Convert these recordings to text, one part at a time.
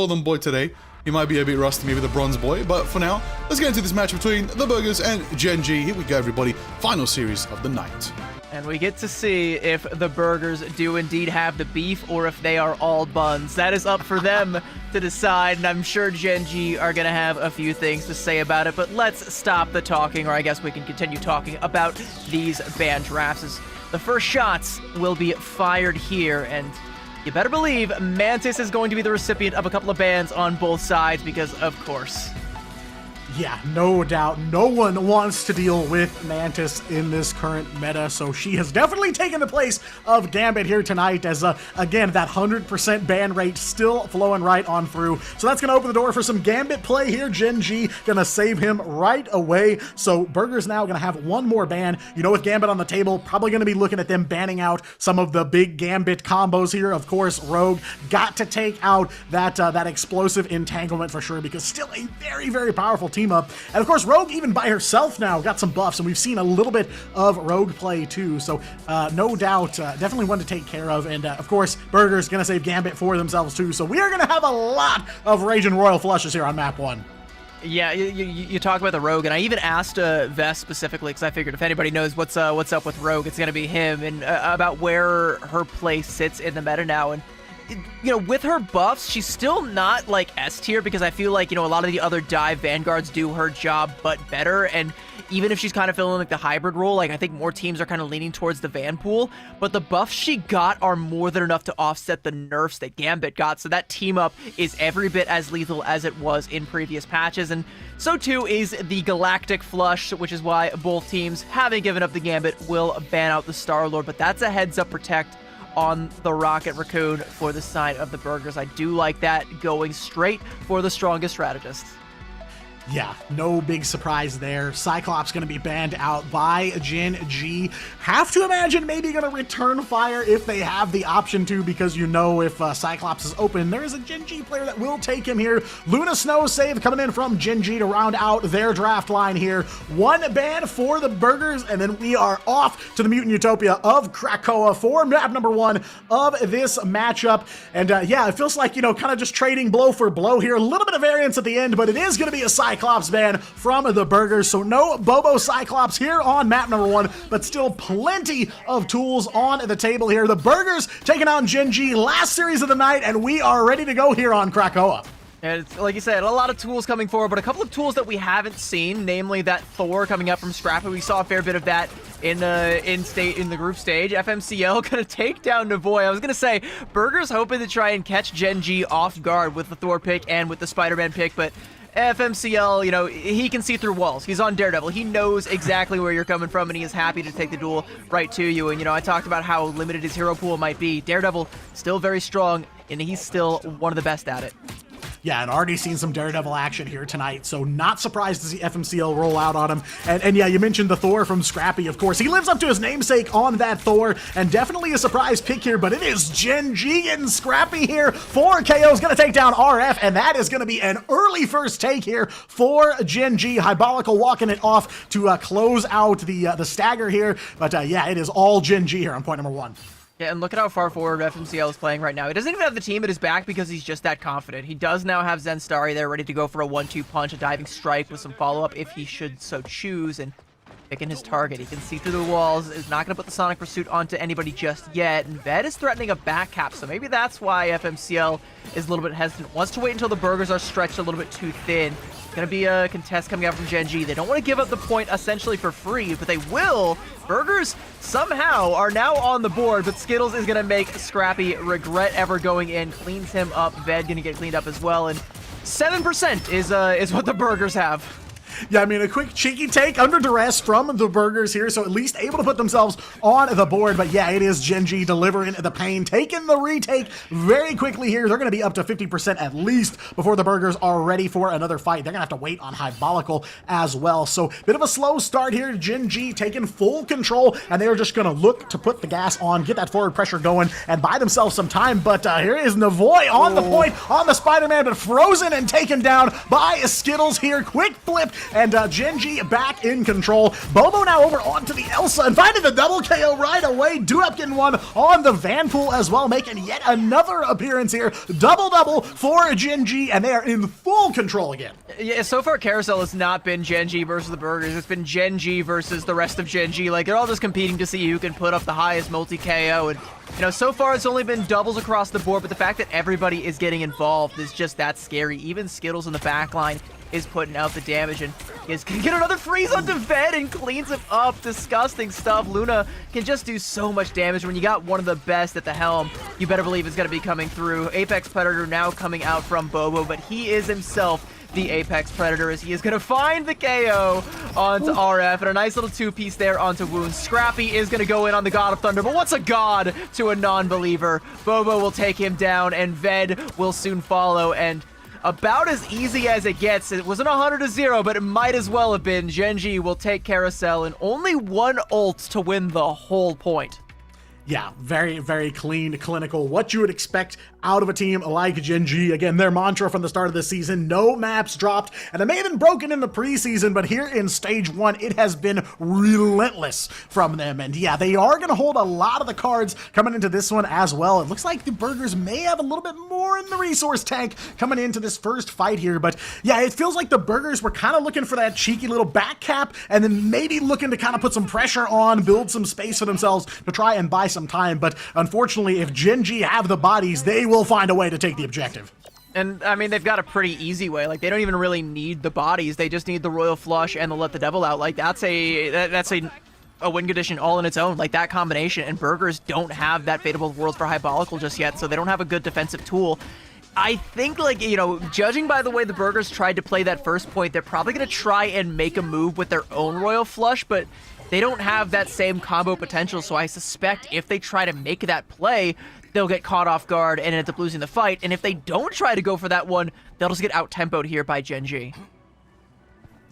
Golden Boy today. He might be a bit rusty, maybe the Bronze Boy, but for now, let's get into this match between the Burgers and Gen G. Here we go, everybody. Final series of the night. And we get to see if the Burgers do indeed have the beef or if they are all buns. That is up for them to decide, and I'm sure Gen G are going to have a few things to say about it, but let's stop the talking, or I guess we can continue talking about these ban drafts. As the first shots will be fired here, and you better believe Mantis is going to be the recipient of a couple of bans on both sides because, of course. Yeah, no doubt. No one wants to deal with Mantis in this current meta, so she has definitely taken the place of Gambit here tonight as, again, that 100% ban rate still flowing right on through. So that's going to open the door for some Gambit play here. Gen G going to save him right away. So Burger's now going to have one more ban. You know, with Gambit on the table, probably going to be looking at them banning out some of the big Gambit combos here. Of course, Rogue got to take out that explosive entanglement for sure, because still a very, very powerful team up. And of course, Rogue, even by herself now, got some buffs, and we've seen a little bit of Rogue play too. So no doubt, definitely one to take care of. And of course, Burger's going to save Gambit for themselves too. So we are going to have a lot of Raging Royal Flushes here on map 1. Yeah, you talk about the Rogue, and I even asked Vest specifically because I figured if anybody knows what's up with Rogue, it's going to be him, and about where her place sits in the meta now. And you know, with her buffs, she's still not like S tier, because I feel like, you know, a lot of the other dive Vanguards do her job but better, and even if she's kind of filling like the hybrid role, like I think more teams are kind of leaning towards the Van pool, but the buffs she got are more than enough to offset the nerfs that Gambit got, so that team up is every bit as lethal as it was in previous patches, and so too is the Galactic Flush, which is why both teams, having given up the Gambit, will ban out the Star-Lord, but that's a heads-up protect on the Rocket Raccoon for the side of the Burgers. I do like that, going straight for the strongest strategist. Yeah, no big surprise there. Cyclops going to be banned out by Gen G. Have to imagine maybe going to return fire if they have the option to, because you know if Cyclops is open, there is a Gen G player that will take him here. Luna Snow save coming in from Gen G to round out their draft line here. One ban for the Burgers, and then we are off to the Mutant Utopia of Krakoa for map number 1 of this matchup. And yeah, it feels like, you know, kind of just trading blow for blow here. A little bit of variance at the end, but it is going to be a Cyclops ban from the Burgers, so no Bobo Cyclops here on map number 1, but still plenty of tools on the table here. The Burgers taking on Gen G, last series of the night, and we are ready to go here on Krakoa. And it's, like you said, a lot of tools coming forward, but a couple of tools that we haven't seen, namely that Thor coming up from Scrappy. We saw a fair bit of that in the group stage. FMCL gonna take down Navoy. I was gonna say, Burgers hoping to try and catch Gen G off guard with the Thor pick and with the Spider-Man pick, but FMCL, you know, he can see through walls. He's on Daredevil. He knows exactly where you're coming from, and he is happy to take the duel right to you. And, you know, I talked about how limited his hero pool might be. Daredevil, still very strong, and he's still one of the best at it. Yeah, and already seen some Daredevil action here tonight, so not surprised to see FMCL roll out on him. And yeah, you mentioned the Thor from Scrappy, of course. He lives up to his namesake on that Thor, and definitely a surprise pick here, but it is Gen G getting Scrappy here. 4 KO's gonna take down RF, and that is gonna be an early first take here for Gen G. Hybolical walking it off to close out the stagger here, but yeah, it is all Gen G here on point number 1. Yeah, and look at how far forward FMCL is playing right now. He doesn't even have the team at his back because he's just that confident. He does now have Zen Starry there ready to go for a 1-2 punch, a diving strike with some follow-up if he should so choose, and picking his target. He can see through the walls, is not going to put the Sonic Pursuit onto anybody just yet, and Ved is threatening a back cap, so maybe that's why FMCL is a little bit hesitant. Wants to wait until the Burgers are stretched a little bit too thin. Going to be a contest coming out from Gen G. They don't want to give up the point essentially for free, but they will. Burgers somehow are now on the board, but Skittles is going to make Scrappy regret ever going in. Cleans him up. Ved going to get cleaned up as well, and 7% is what the Burgers have. Yeah, I mean, a quick cheeky take under duress from the Burgers here, so at least able to put themselves on the board. But yeah, it is Gen G delivering the pain, taking the retake very quickly here. They're going to be up to 50% at least before the Burgers are ready for another fight. They're going to have to wait on Hybolical as well. So bit of a slow start here. Gen G taking full control, and they're just going to look to put the gas on, get that forward pressure going, and buy themselves some time. But here is Navoy on the point on the Spider-Man, but frozen and taken down by Skittles here. Quick flip and Gen.G back in control. Bobo now over onto the Elsa and finding the double KO right away. Duep getting one on the Vanpool as well, making yet another appearance here. Double for Gen.G, and they are in full control again. Yeah, so far Carousel has not been Gen.G versus the Burgers. It's been Gen.G versus the rest of Gen.G. Like, they're all just competing to see who can put up the highest multi-KO, and you know, so far it's only been doubles across the board, but the fact that everybody is getting involved is just that scary. Even Skittles in the backline is putting out the damage, and is gonna get another freeze onto Ved and cleans him up. Disgusting stuff. Luna can just do so much damage. When you got one of the best at the helm, you better believe it's gonna be coming through. Apex Predator now coming out from Bobo, but he is himself the Apex Predator, as he is going to find the KO onto RF, and a nice little two-piece there onto Wounds. Scrappy is going to go in on the God of Thunder, but what's a god to a non-believer? Bobo will take him down, and Ved will soon follow, and about as easy as it gets. It wasn't 100-0, but it might as well have been. Gen.G will take Carousel, and only one ult to win the whole point. Yeah, very clean, clinical. What you would expect out of a team like Gen.G. Again, their mantra from the start of the season, no maps dropped, and it may have been broken in the preseason, but here in Stage 1, it has been relentless from them. And yeah, they are going to hold a lot of the cards coming into this one as well. It looks like the Burgers may have a little bit more in the resource tank coming into this first fight here, but yeah, it feels like the Burgers were kind of looking for that cheeky little back cap, and then maybe looking to kind of put some pressure on, build some space for themselves to try and buy some time. But unfortunately, if Gen.G have the bodies, they will find a way to take the objective. And I mean, they've got a pretty easy way. Like, they don't even really need the bodies. They just need the Royal Flush and the Let the Devil Out. Like, that's a win condition all in its own, like that combination. And Burgers don't have that Fateable Worlds for Hypolical just yet, so they don't have a good defensive tool. I think, like, you know, judging by the way the Burgers tried to play that first point, they're probably going to try and make a move with their own Royal Flush, but they don't have that same combo potential, so I suspect if they try to make that play, they'll get caught off guard and end up losing the fight. And if they don't try to go for that one, they'll just get out-tempoed here by Gen.G.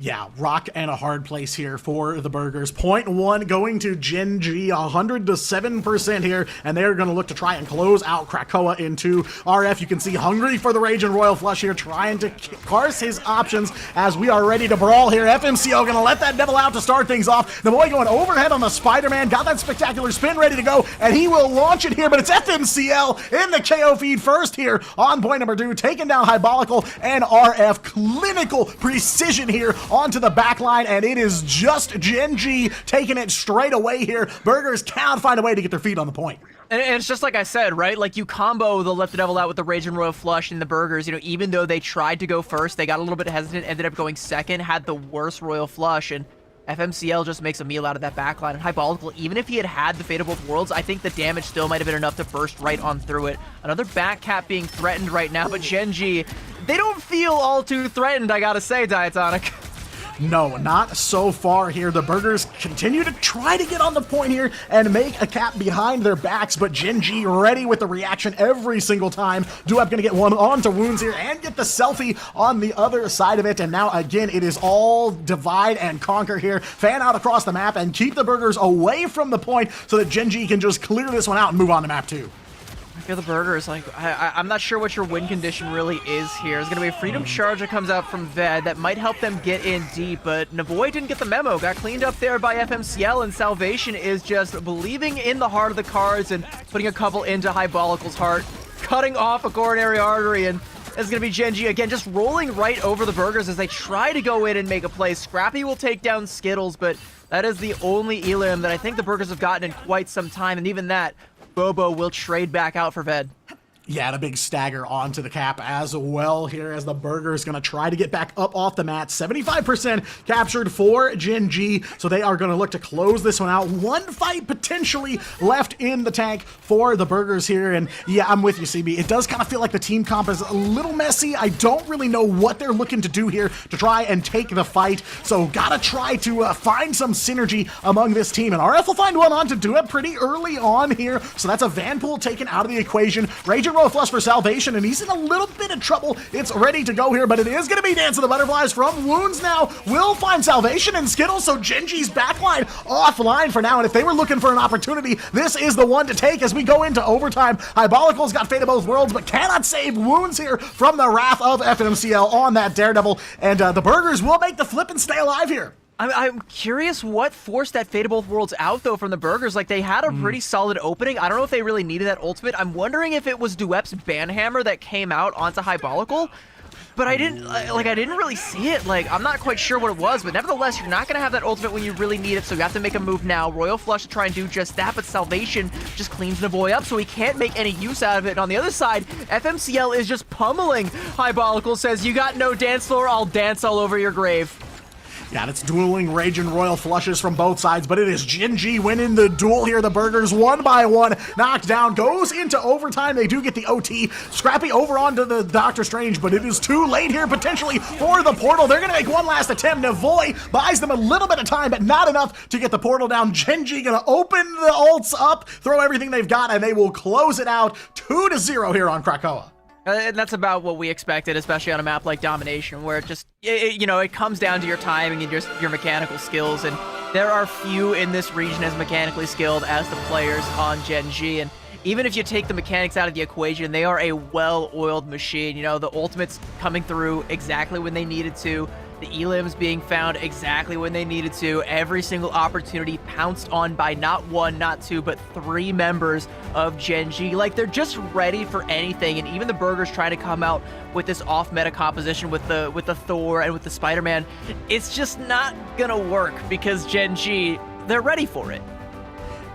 Yeah, rock and a hard place here for the Burgers. Point one going to Gen.G, 107% here, and they're going to look to try and close out Krakoa into RF. You can see hungry for the Rage and Royal Flush here, trying to parse his options as we are ready to brawl here. FMCL going to let that devil out to start things off. The boy going overhead on the Spider-Man, got that spectacular spin ready to go, and he will launch it here, but it's FMCL in the KO feed first here on point number 2, taking down Hypolical and RF. Clinical precision here onto the back line, and it is just Gen.G taking it straight away here. Burgers cannot find a way to get their feet on the point. And it's just like I said, right? Like, you combo the Let the Devil Out with the Rage and Royal Flush, and the Burgers, you know, even though they tried to go first, they got a little bit hesitant, ended up going second, had the worst Royal Flush, and FMCL just makes a meal out of that backline. And Hypolical, even if he had the Fate of Both Worlds, I think the damage still might have been enough to burst right on through it. Another back cap being threatened right now, but Gen.G, they don't feel all too threatened, I gotta say, Diatonic. No, not so far here. The Burgers continue to try to get on the point here and make a cap behind their backs, but Gen.G ready with the reaction every single time. Duep gonna get one onto Wounds here and get the selfie on the other side of it, and now again it is all divide and conquer here. Fan out across the map and keep the Burgers away from the point so that Gen.G can just clear this one out and move on to map 2. I feel the Burgers, like, I'm not sure what your win condition really is here. There's going to be a Freedom Charge that comes out from Ved that might help them get in deep, but Navoy didn't get the memo. Got cleaned up there by FMCL, and Salvation is just believing in the heart of the cards and putting a couple into Hypolical's heart, cutting off a coronary artery, and it's going to be Gen.G again, just rolling right over the Burgers as they try to go in and make a play. Scrappy will take down Skittles, but that is the only Elim that I think the Burgers have gotten in quite some time, and even that, Bobo will trade back out for Ved. Yeah, and a big stagger onto the cap as well here as the Burgers going to try to get back up off the mat. 75% captured for Gen.G, so they are going to look to close this one out. One fight potentially left in the tank for the Burgers here, and yeah, I'm with you, CB. It does kind of feel like the team comp is a little messy. I don't really know what they're looking to do here to try and take the fight, so gotta try to find some synergy among this team, and RF will find one on to do it pretty early on here, so that's a Vanpool taken out of the equation. Rage and Royal Flush for Salvation, and he's in a little bit of trouble. It's ready to go here, but it is going to be Dance of the Butterflies from Wounds now. Will find Salvation and Skittles, so Genji's backline offline for now, and if they were looking for an opportunity, this is the one to take as we go into overtime. Diabolical's got Fate of Both Worlds, but cannot save Wounds here from the wrath of FMCL on that Daredevil, and the Burgers will make the flip and stay alive here. I'm curious what forced that Fate of Both Worlds out, though, from the Burgers. Like, they had a pretty solid opening. I don't know if they really needed that ultimate. I'm wondering if it was Duep's Banhammer that came out onto Diabolical. But I didn't really see it. Like, I'm not quite sure what it was, but nevertheless, you're not going to have that ultimate when you really need it, so you have to make a move now. Royal Flush to try and do just that, but Salvation just cleans the boy up, so he can't make any use out of it. And on the other side, FMCL is just pummeling. Diabolical says, you got no dance floor, I'll dance all over your grave. Yeah, it's dueling Rage and Royal Flushes from both sides, but it is Genji winning the duel here. The Burgers, one by one, knocked down, goes into overtime. They do get the OT. Scrappy over onto the Doctor Strange, but it is too late here, potentially, for the portal. They're going to make one last attempt. Navoy buys them a little bit of time, but not enough to get the portal down. Genji going to open the ults up, throw everything they've got, and they will close it out 2-0 here on Krakoa. And that's about what we expected, especially on a map like Domination, where it comes down to your timing and just your mechanical skills. And there are few in this region as mechanically skilled as the players on Gen G. And even if you take the mechanics out of the equation, they are a well-oiled machine. You know, the ultimates coming through exactly when they needed to. The elims being found exactly when they needed to. Every single opportunity pounced on by not one, not two, but 3 members of Gen G. Like, they're just ready for anything. And even the Burgers trying to come out with this off-meta composition with the Thor and with the Spider-Man, it's just not gonna work because Gen G, they're ready for it.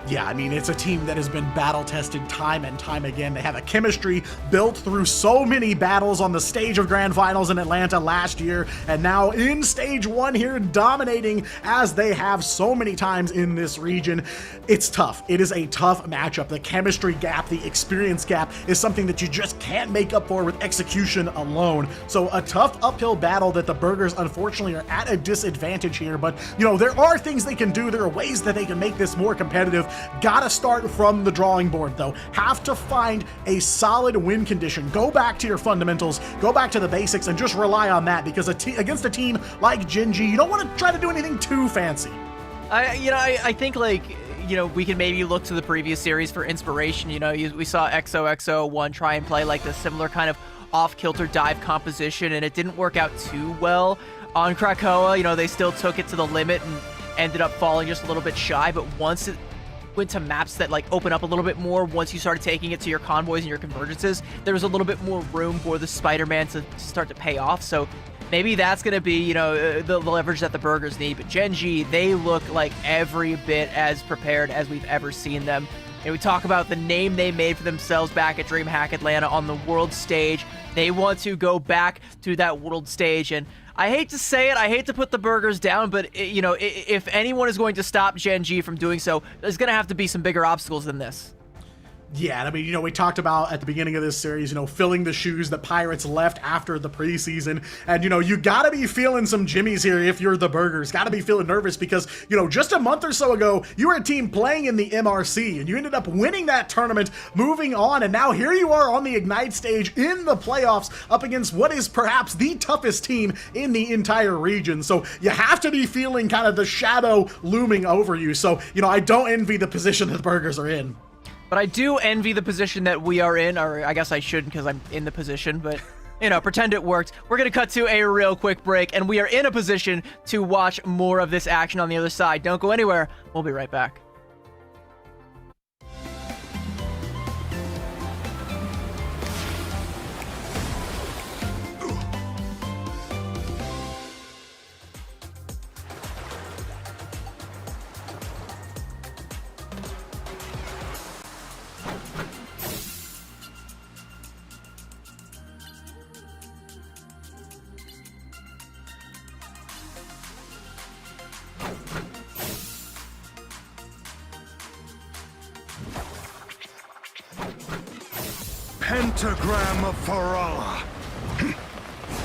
Yeah, I mean, it's a team that has been battle-tested time and time again. They have a chemistry built through so many battles on the stage of Grand Finals in Atlanta last year, and now in Stage 1 here, dominating as they have so many times in this region. It's tough. It is a tough matchup. The chemistry gap, the experience gap is something that you just can't make up for with execution alone. So a tough uphill battle that the Burgers, unfortunately, are at a disadvantage here, but, you know, there are things they can do. There are ways that they can make this more competitive. Gotta start from the drawing board, though. Have to find a solid win condition. Go back to your fundamentals, go back to the basics, and just rely on that, because against a team like Gen G, you don't want to try to do anything too fancy. I think, like, you know, we can maybe look to the previous series for inspiration. You know, we saw XOXO1 try and play like this similar kind of off-kilter dive composition, and it didn't work out too well on Krakoa. You know, they still took it to the limit and ended up falling just a little bit shy, but once it went to maps that like open up a little bit more, once you started taking it to your convoys and your convergences, there was a little bit more room for the Spider-Man to start to pay off. So maybe that's going to be, you know, the leverage that the Burgers need. But Gen G, they look like every bit as prepared as we've ever seen them. And we talk about the name they made for themselves back at DreamHack Atlanta on the world stage. They want to go back to that world stage, and I hate to say it, I hate to put the Burgers down, but, if anyone is going to stop Gen G from doing so, there's going to have to be some bigger obstacles than this. Yeah, I mean, we talked about at the beginning of this series, filling the shoes that Pirates left after the preseason. And, you gotta be feeling some jimmies here if you're the Burgers. Gotta be feeling nervous because, just a month or so ago, you were a team playing in the MRC and you ended up winning that tournament, moving on. And now here you are on the Ignite stage in the playoffs up against what is perhaps the toughest team in the entire region. So you have to be feeling kind of the shadow looming over you. So, I don't envy the position that the Burgers are in. But I do envy the position that we are in, or I guess I shouldn't because I'm in the position, but, pretend it worked. We're going to cut to a real quick break, and we are in a position to watch more of this action on the other side. Don't go anywhere. We'll be right back. Pentagram of Farala.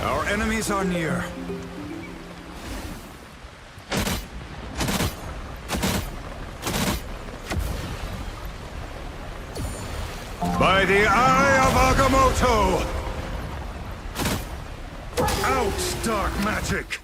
Our enemies are near. By the eye of Agamotto! Out, dark magic!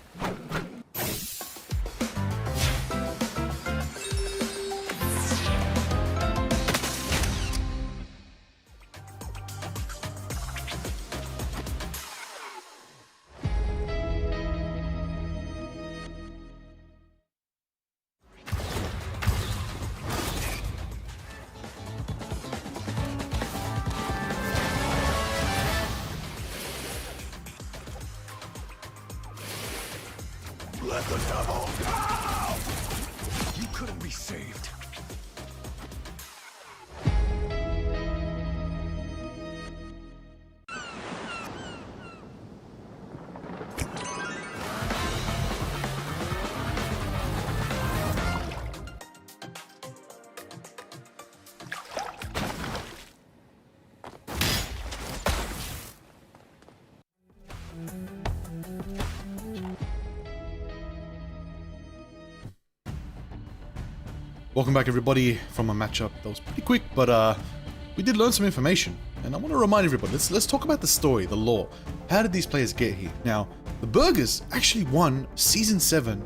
Let the devil go! You couldn't be saved. Welcome back, everybody, from a matchup that was pretty quick, but we did learn some information, and I want to remind everybody, let's talk about the story, the lore. How did these players get here? Now, the Burgers actually won Season 7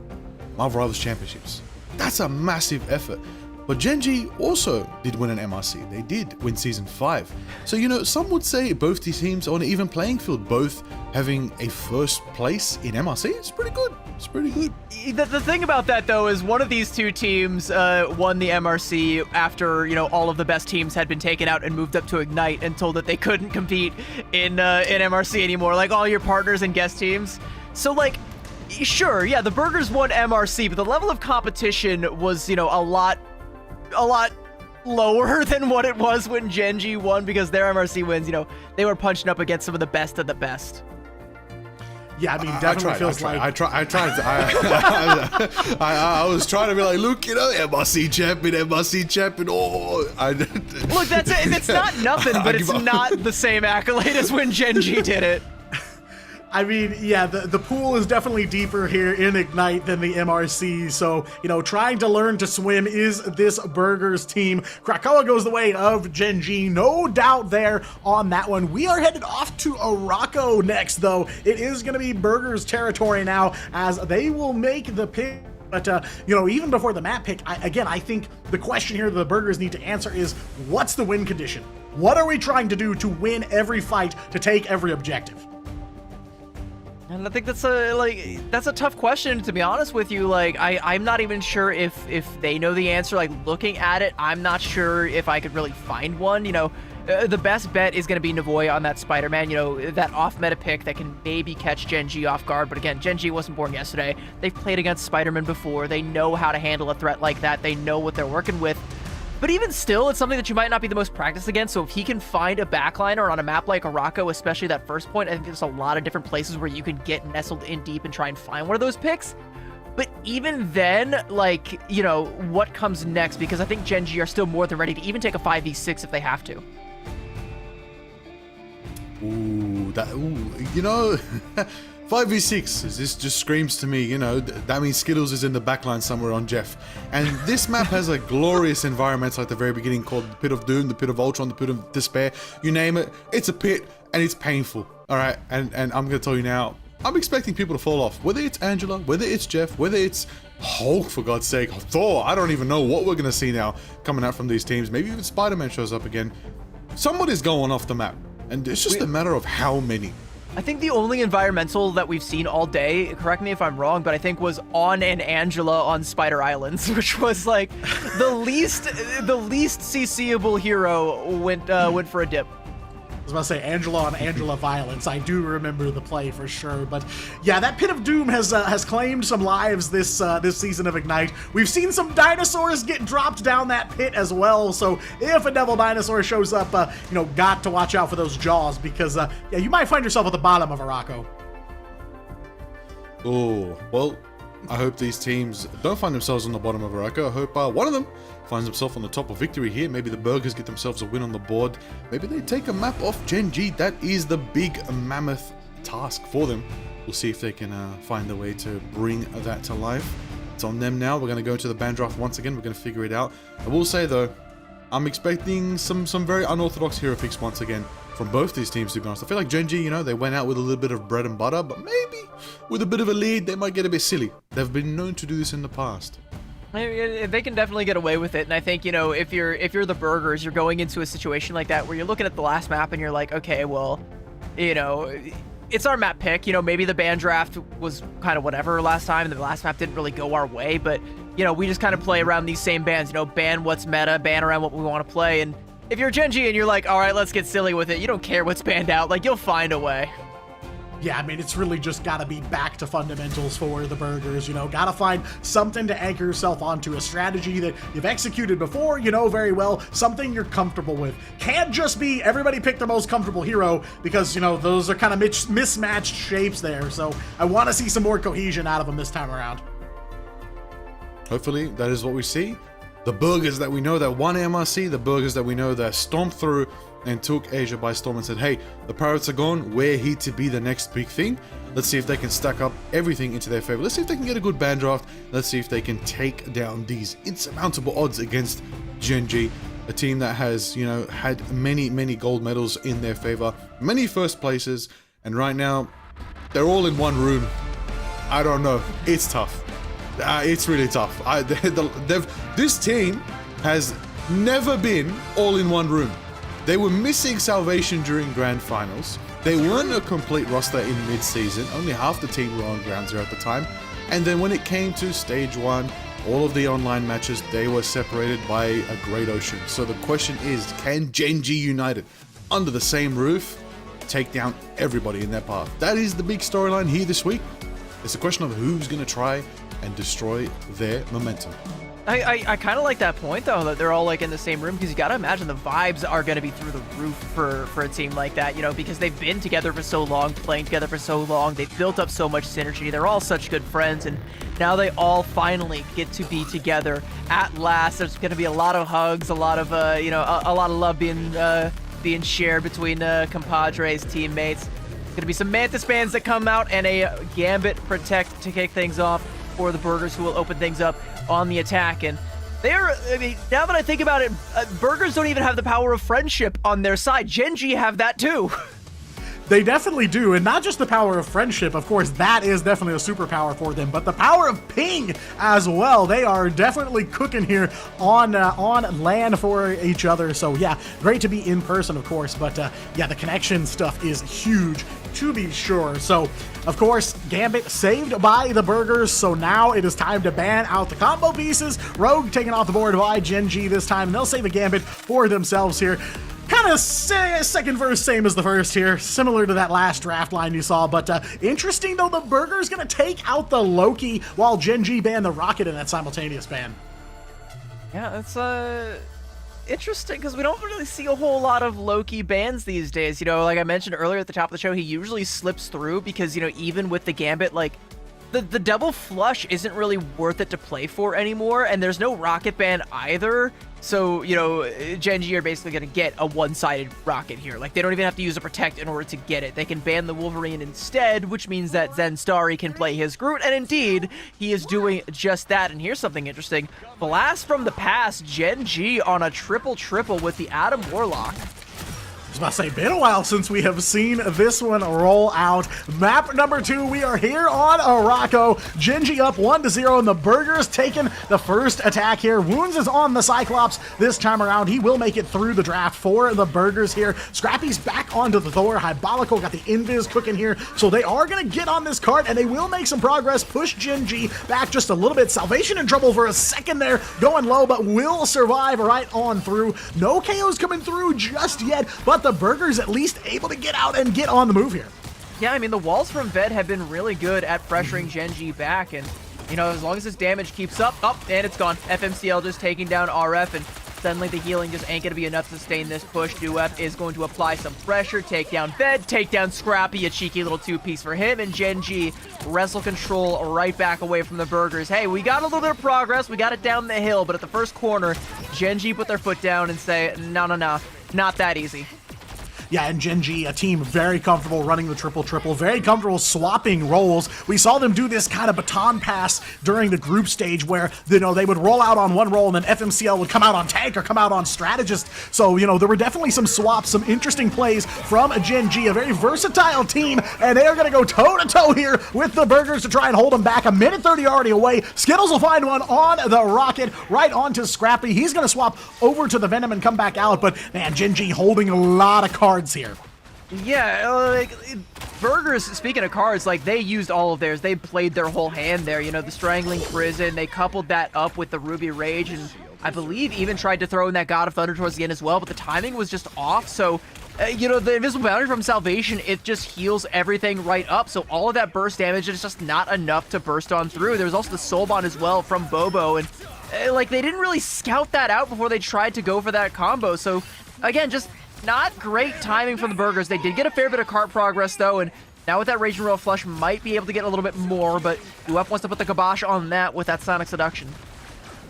Marvel Rivals Championships. That's a massive effort. But Gen.G also did win an MRC. They did win Season 5. So, you know, some would say both these teams are on an even playing field, both having a first place in MRC. It's pretty good. It's pretty good. The thing about that, though, is one of these two teams won the MRC after, you know, all of the best teams had been taken out and moved up to Ignite and told that they couldn't compete in MRC anymore, like all your partners and guest teams. So, like, sure, yeah, the Burgers won MRC, but the level of competition was, you know, a lot lower than what it was when Gen.G won, because their MRC wins, you know, they were punching up against some of the best of the best. Yeah, I mean, definitely feels like... I was trying to be like, look, you know, MRC champion, oh... Look, that's it. It's not nothing, but it's not the same accolade as when Gen.G did it. I mean, yeah, the pool is definitely deeper here in Ignite than the MRC, so, you know, trying to learn to swim is this Burgers team. Krakoa goes the way of Gen.G, no doubt there on that one. We are headed off to Araco next, though. It is going to be Burgers territory now, as they will make the pick. But, you know, even before the map pick, I think the question here that the Burgers need to answer is, what's the win condition? What are we trying to do to win every fight, to take every objective? And I think that's a tough question, to be honest with you. Like, I'm not even sure if they know the answer. Like, looking at it, I'm not sure if I could really find one. You know, the best bet is going to be Navoya on that Spider-Man, you know, that off-meta pick that can maybe catch Gen.G off guard. But again, Gen.G wasn't born yesterday. They've played against Spider-Man before. They know how to handle a threat like that. They know what they're working with. But even still, it's something that you might not be the most practiced against, so if he can find a backliner on a map like Araco, especially that first point, I think there's a lot of different places where you can get nestled in deep and try and find one of those picks. But even then, like, you know, what comes next? Because I think Gen.G are still more than ready to even take a 5v6 if they have to. You know, 5v6, this just screams to me, you know, that means Skittles is in the backline somewhere on Jeff. And this map has a glorious environment at the very beginning called the Pit of Doom, the Pit of Ultron, the Pit of Despair, you name it. It's a pit and it's painful, all right? And I'm going to tell you now, I'm expecting people to fall off, whether it's Angela, whether it's Jeff, whether it's Hulk, for God's sake, Thor. I don't even know what we're going to see now coming out from these teams. Maybe even Spider-Man shows up again. Somebody's going off the map, and it's just a matter of how many. I think the only environmental that we've seen all day, correct me if I'm wrong, but I think was On and Angela on Spider Islands, which was like the least CCable hero went for a dip. I was about to say Angela on Angela violence. I do remember the play for sure, but yeah, that Pit of Doom has claimed some lives this season of Ignite. We've seen some dinosaurs get dropped down that pit as well. So if a devil dinosaur shows up, you know, got to watch out for those jaws, because yeah, you might find yourself at the bottom of Araco. Oh well, I hope these teams don't find themselves on the bottom of Araco. I hope one of them finds himself on the top of victory here. Maybe the Burgers get themselves a win on the board. Maybe they take a map off Gen.G. That is the big mammoth task for them. We'll see if they can find a way to bring that to life. It's on them now. We're going to go to the band draft once again. We're going to figure it out. I will say though, I'm expecting some very unorthodox hero picks once again from both these teams, to be honest. I feel like Genji, you know, they went out with a little bit of bread and butter, but maybe with a bit of a lead, they might get a bit silly. They've been known to do this in the past. They can definitely get away with it, and I think, you know, if you're the Burgers, you're going into a situation like that where you're looking at the last map and you're like, okay, well, you know, it's our map pick. You know, maybe the ban draft was kind of whatever last time, and the last map didn't really go our way, but, you know, we just kind of play around these same bans, you know, ban what's meta, ban around what we want to play, and if you're Genji and you're like, all right, let's get silly with it, you don't care what's banned out, like, you'll find a way. Yeah, I mean, it's really just gotta be back to fundamentals for the Burgers, you know, gotta find something to anchor yourself onto, a strategy that you've executed before, you know very well, something you're comfortable with. Can't just be everybody pick their most comfortable hero, because, you know, those are kind of mismatched shapes there, so I want to see some more cohesion out of them this time around. Hopefully, that is what we see. The Burgers that we know that won MRC, the Burgers that we know that stomped through and took Asia by storm and said, hey, the Pirates are gone, we're here to be the next big thing. Let's see if they can stack up everything into their favor. Let's see if they can get a good ban draft. Let's see if they can take down these insurmountable odds against Genji, a team that has, you know, had many gold medals in their favor, many first places, and right now, they're all in one room. I don't know. It's tough. It's really tough. This team has never been all in one room. They were missing Salvation during Grand Finals. They weren't a complete roster in mid-season. Only half the team were on Ground Zero at the time. And then when it came to Stage 1, all of the online matches, they were separated by a great ocean. So the question is, can Genji United, under the same roof, take down everybody in their path? That is the big storyline here this week. It's a question of who's going to try and destroy their momentum. I kind of like that point, though, that they're all, like, in the same room, because you got to imagine the vibes are going to be through the roof for a team like that, you know, because they've been together for so long, playing together for so long, they've built up so much synergy, they're all such good friends, and now they all finally get to be together at last. There's going to be a lot of hugs, a lot of, you know, a lot of love being shared between compadres, teammates. There's going to be some Mantis bans that come out, and a Gambit Protect to kick things off for the Burgers, who will open things up on the attack. And they're, I mean, now that I think about it, Burgers don't even have the power of friendship on their side. Genji have that too. They definitely do, and not just the power of friendship, of course, that is definitely a superpower for them, but the power of ping as well. They are definitely cooking here on land for each other, so yeah, great to be in person, of course, but yeah, the connection stuff is huge, to be sure. So, of course, Gambit saved by the Burgers, so now it is time to ban out the combo pieces. Rogue taken off the board by Genji this time, and they'll save a Gambit for themselves here. Kind of second verse, same as the first here, similar to that last draft line you saw, but interesting though, the Burger's gonna take out the Loki while Genji banned the Rocket in that simultaneous ban. Yeah, it's interesting, because we don't really see a whole lot of Loki bans these days. You know, like I mentioned earlier at the top of the show, he usually slips through because, you know, even with the Gambit, like, the double flush isn't really worth it to play for anymore, and there's no Rocket ban either. So, you know, Genji are basically going to get a one-sided Rocket here. Like, they don't even have to use a Protect in order to get it. They can ban the Wolverine instead, which means that Zen Starry can play his Groot, and indeed, he is doing just that. And here's something interesting. Blast from the past, Genji on a triple-triple with the Adam Warlock. I was about to say, been a while since we have seen this one roll out. Map number 2, we are here on Araco. Genji up 1-0, and the Burgers taking the first attack here. Wounds is on the Cyclops this time around. He will make it through the draft for the Burgers here. Scrappy's back onto the Thor. Hybolical got the Invis cooking here, so they are going to get on this cart, and they will make some progress. Push Genji back just a little bit. Salvation in trouble for a second there, going low, but will survive right on through. No KOs coming through just yet, but the Burgers at least able to get out and get on the move here. Yeah, I mean, the walls from Ved have been really good at pressuring Genji back, and, you know, as long as his damage keeps up, and it's gone. FMCL just taking down RF, and suddenly the healing just ain't going to be enough to sustain this push. Duep is going to apply some pressure, take down Ved, take down Scrappy, a cheeky little two-piece for him, and Genji wrestle control right back away from the Burgers. Hey, we got a little bit of progress, we got it down the hill, but at the first corner, Genji put their foot down and say, no, not that easy. Yeah, and Gen G, a team very comfortable running the triple-triple, very comfortable swapping roles. We saw them do this kind of baton pass during the group stage where, you know, they would roll out on one role and then FMCL would come out on tank or come out on strategist. So, you know, there were definitely some swaps, some interesting plays from Gen G, a very versatile team, and they are going to go toe-to-toe here with the Burgers to try and hold them back. A minute 30 already away. Skittles will find one on the rocket, right onto Scrappy. He's going to swap over to the Venom and come back out, but man, Gen G holding a lot of cards here. Yeah, Burgers, speaking of cards, like, they used all of theirs. They played their whole hand there. You know, the Strangling Prison, they coupled that up with the Ruby Rage, and I believe even tried to throw in that God of Thunder towards the end as well, but the timing was just off, so you know, the Invisible Boundary from Salvation, it just heals everything right up, so all of that burst damage is just not enough to burst on through. There was also the Soul Bond as well from Bobo, and like, they didn't really scout that out before they tried to go for that combo, so again, just not great timing from the Burgers. They did get a fair bit of cart progress, though, and now with that Rage and Royal Flush, might be able to get a little bit more, but UF wants to put the kibosh on that with that Sonic Seduction.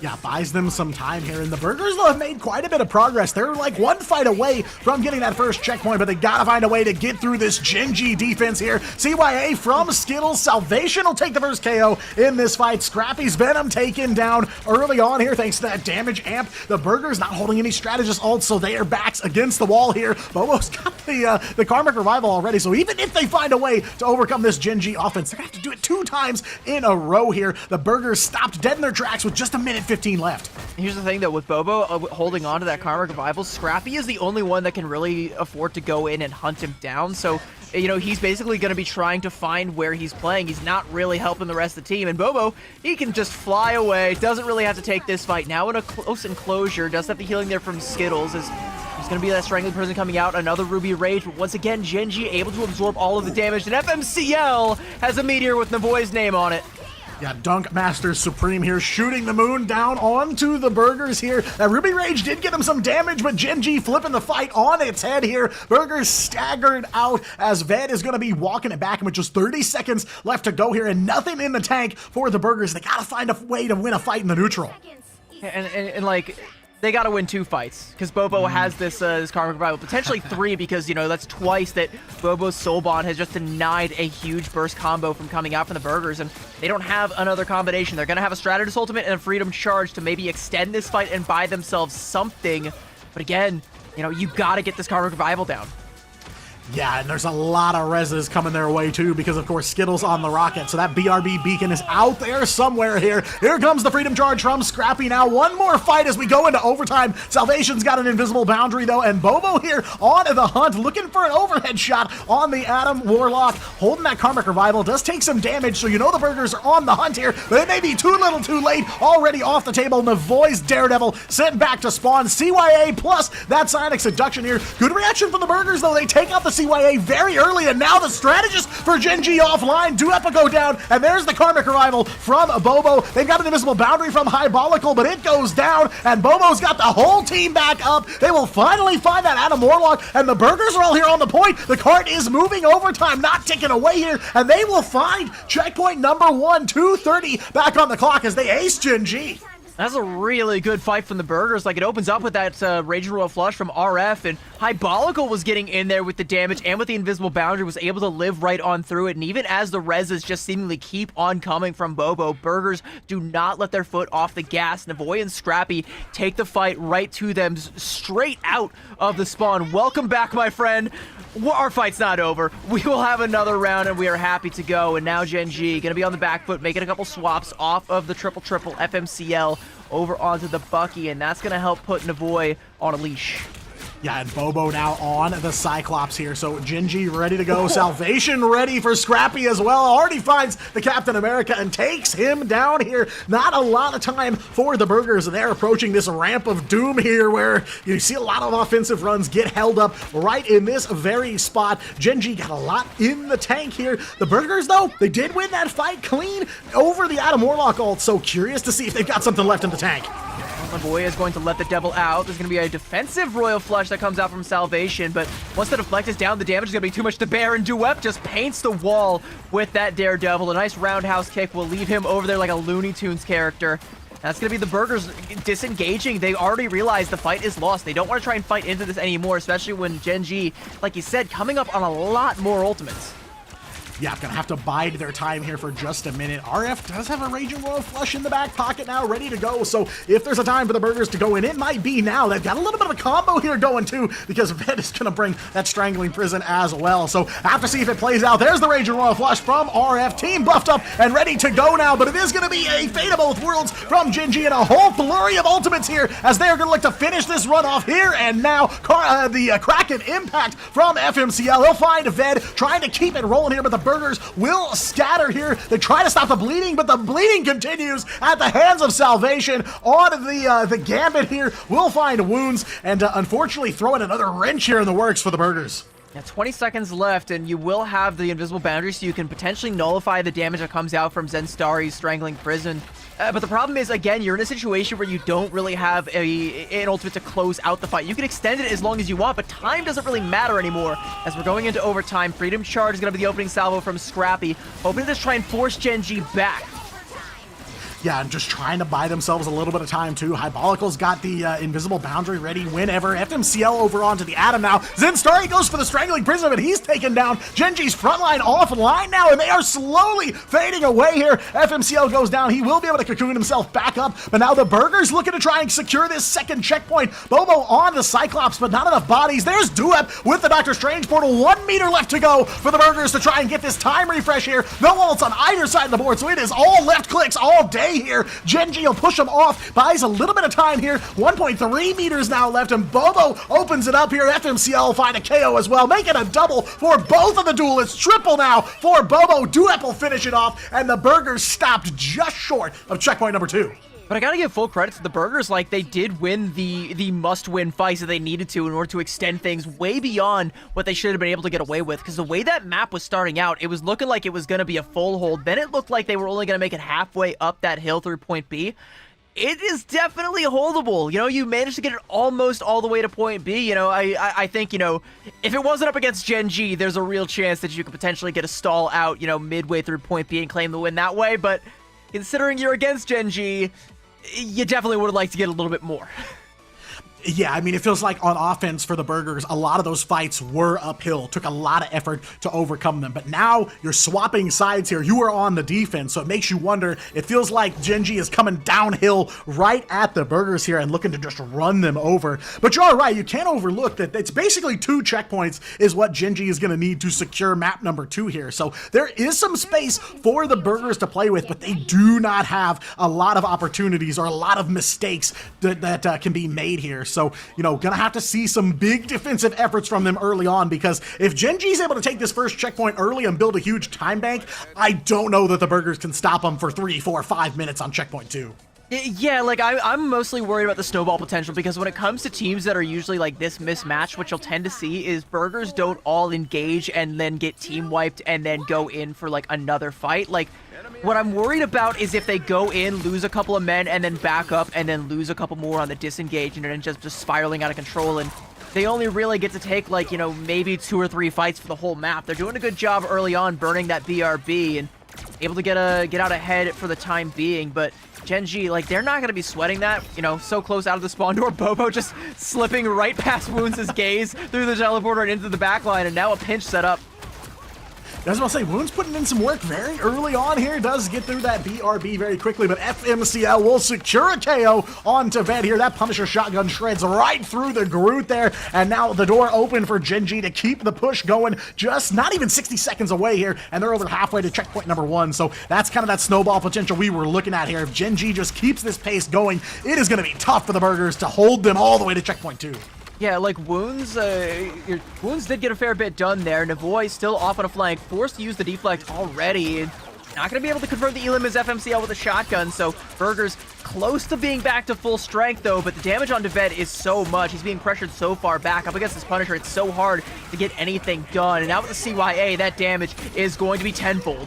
Yeah, buys them some time here, and the Burgers, though, have made quite a bit of progress. They're like one fight away from getting that first checkpoint, but they gotta find a way to get through this Gen G defense here. CYA from Skittles. Salvation will take the first KO in this fight. Scrappy's Venom taken down early on here thanks to that damage amp. The Burgers not holding any strategist ults, so they are backs against the wall here. Bobo's got the Karmic Revival already, so even if they find a way to overcome this Gen G offense, they're gonna have to do it 2 times in a row here. The Burgers stopped dead in their tracks with just a minute 15 left. Here's the thing, though, with Bobo holding on to that Karmic Revival, Scrappy is the only one that can really afford to go in and hunt him down, so, you know, he's basically going to be trying to find where he's playing. He's not really helping the rest of the team, and Bobo, he can just fly away, doesn't really have to take this fight. Now in a close enclosure, does have the healing there from Skittles, there's going to be that Strangling Prison coming out, another Ruby Rage, but once again, Gen G able to absorb all of the damage, and FMCL has a meteor with Navoy's name on it. Yeah, Dunk Master Supreme here, shooting the moon down onto the Burgers here. That Ruby Rage did get him some damage, but Gen G flipping the fight on its head here. Burgers staggered out as Ved is going to be walking it back with just 30 seconds left to go here, and nothing in the tank for the Burgers. They got to find a way to win a fight in the neutral. And like, they got to win 2 fights because Bobo has this Karmic Revival, potentially 3, because, you know, that's twice that Bobo's Soul Bond has just denied a huge burst combo from coming out from the Burgers, and they don't have another combination. They're going to have a Strategist Ultimate and a Freedom Charge to maybe extend this fight and buy themselves something, but again, you know, you got to get this Karmic Revival down. Yeah, and there's a lot of reses coming their way too, because of course Skittles on the rocket, so that BRB beacon is out there somewhere here. Here comes the Freedom Charge from Scrappy now. One more fight as we go into overtime. Salvation's got an invisible boundary though, and Bobo here on the hunt, looking for an overhead shot on the Adam Warlock, holding that Karmic Revival. Does take some damage, so you know the Burgers are on the hunt here, but it may be too little too late. Already off the table, Navoy's Daredevil sent back to spawn. CYA plus that Sonic Seduction here. Good reaction from the Burgers though. They take out the CYA very early, and now the strategist for Gen G offline. Duepa go down, and there's the Karmic Revival from Bobo. They've got an invisible boundary from Highbolical, but it goes down, and Bobo's got the whole team back up. They will finally find that Adam Warlock, and the Burgers are all here on the point. The cart is moving overtime, not ticking away here, and they will find checkpoint number 1, 2:30 back on the clock as they ace Gen G. That's a really good fight from the Burgers. Like, it opens up with that Rage and Royal Flush from RF, and Highbolical was getting in there with the damage and with the invisible boundary, was able to live right on through it, and even as the reses just seemingly keep on coming from Bobo, Burgers do not let their foot off the gas. Navoy and Scrappy take the fight right to them, straight out of the spawn. Welcome back, my friend. Our fight's not over. We will have another round, and we are happy to go. And now Gen G going to be on the back foot, making a couple swaps off of the triple FMCL over onto the Bucky, and that's going to help put Navoy on a leash. Yeah, and Bobo now on the Cyclops here, so Gen G ready to go. Salvation ready for Scrappy as well. Already finds the Captain America and takes him down here. Not a lot of time for the Burgers, and they're approaching this ramp of doom here where you see a lot of offensive runs get held up right in this very spot. Gen G got a lot in the tank here. The Burgers, though, they did win that fight clean over the Adam Warlock ult, so curious to see if they've got something left in the tank. Navoy is going to let the devil out. There's going to be a defensive Royal Flush that comes out from Salvation, but once the deflect is down, the damage is going to be too much to bear, and Duep just paints the wall with that Daredevil. A nice roundhouse kick will leave him over there like a Looney Tunes character. That's going to be the Burgers disengaging. They already realized the fight is lost. They don't want to try and fight into this anymore, especially when Gen G, like you said, coming up on a lot more ultimates. Yeah, gonna have to bide their time here for just a minute. RF does have a Raging Royal Flush in the back pocket now, ready to go. So if there's a time for the Burgers to go in, it might be now. They've got a little bit of a combo here going too, because Ved is gonna bring that Strangling Prison as well. So have to see if it plays out. There's the Raging Royal Flush from RF. Team buffed up and ready to go now, but it is gonna be a Fate of Both Worlds from Gen G and a whole flurry of ultimates here, as they are gonna look to finish this run off here and now. The Kraken Impact from FMCL. He'll find Ved, trying to keep it rolling here, but the Burgers will scatter here. They try to stop the bleeding, but the bleeding continues at the hands of Salvation. On the Gambit here will find Wounds, and unfortunately throwing another wrench here in the works for the Burgers. Yeah, 20 seconds left, and you will have the invisible boundary, so you can potentially nullify the damage that comes out from Zenstari's Strangling Prison. But the problem is, again, you're in a situation where you don't really have an ultimate to close out the fight. You can extend it as long as you want, but time doesn't really matter anymore. As we're going into overtime, Freedom Charge is going to be the opening salvo from Scrappy, hoping to just try and force Gen G back. Yeah, and just trying to buy themselves a little bit of time, too. Hybolical's got the invisible boundary ready whenever. FMCL over onto the Atom now. Zenstari goes for the Strangling Prison, but he's taken down. Gen G's frontline offline now, and they are slowly fading away here. FMCL goes down. He will be able to cocoon himself back up, but now the Burgers looking to try and secure this second checkpoint. Bobo on the Cyclops, but not enough bodies. There's Duep with the Doctor Strange portal. 1 meter left to go for the Burgers to try and get this time refresh here. No ults on either side of the board, so it is all left clicks all day here. Gen G will push him off, buys a little bit of time here. 1.3 meters now left, and Bobo opens it up here. FMCL will find a KO as well, making a double for both of the duelists. Triple now for Bobo. Duep will finish it off, and the Burgers stopped just short of checkpoint number 2. But I gotta give full credit to the Burgers, like, they did win the must-win fights that they needed to in order to extend things way beyond what they should have been able to get away with, because the way that map was starting out, it was looking like it was gonna be a full hold, then it looked like they were only gonna make it halfway up that hill through point B. It is definitely holdable. You know, you managed to get it almost all the way to point B. You know, I think, you know, if it wasn't up against Gen G, there's a real chance that you could potentially get a stall out, you know, midway through point B and claim the win that way, but considering you're against Gen G, you definitely would like to get a little bit more. Yeah, I mean, it feels like on offense for the Burgers, a lot of those fights were uphill. Took a lot of effort to overcome them. But now you're swapping sides here. You are on the defense, so it makes you wonder. It feels like Gen G is coming downhill right at the Burgers here and looking to just run them over. But you're right, you can't overlook that it's basically 2 checkpoints is what Gen G is going to need to secure map number 2 here. So there is some space for the Burgers to play with, but they do not have a lot of opportunities or a lot of mistakes that can be made here. So, you know, gonna have to see some big defensive efforts from them early on, because if Gen G is able to take this first checkpoint early and build a huge time bank, I don't know that the Burgers can stop them for 3, 4, 5 minutes on checkpoint 2. Yeah, like, I'm mostly worried about the snowball potential, because when it comes to teams that are usually like this mismatched, what you'll tend to see is Burgers don't all engage and then get team wiped and then go in for like another fight. Like, what I'm worried about is if they go in, lose a couple of men, and then back up, and then lose a couple more on the disengage, and then just spiraling out of control, and they only really get to take, like, you know, maybe 2 or 3 fights for the whole map. They're doing a good job early on burning that BRB and able to get out ahead for the time being, but Gen G, like, they're not going to be sweating that, you know, so close out of the spawn door. Bobo just slipping right past Wounds' gaze through the teleporter and into the backline, and now a pinch set up. I was about to say, Wounds putting in some work very early on here. Does get through that BRB very quickly, but FMCL will secure a KO onto Ved here. That Punisher shotgun shreds right through the Groot there, and now the door open for Gen G to keep the push going. Just not even 60 seconds away here, and they're over halfway to checkpoint number 1, so that's kind of that snowball potential we were looking at here. If Gen G just keeps this pace going, it is going to be tough for the Burgers to hold them all the way to checkpoint 2. Yeah, like, Wounds did get a fair bit done there. Navoy still off on a flank, forced to use the deflect already. Not going to be able to confirm the Elim as FMCL with a shotgun, so Burgers close to being back to full strength, though, but the damage on Deved is so much. He's being pressured so far back. Up against this Punisher, it's so hard to get anything done. And now with the CYA, that damage is going to be tenfold.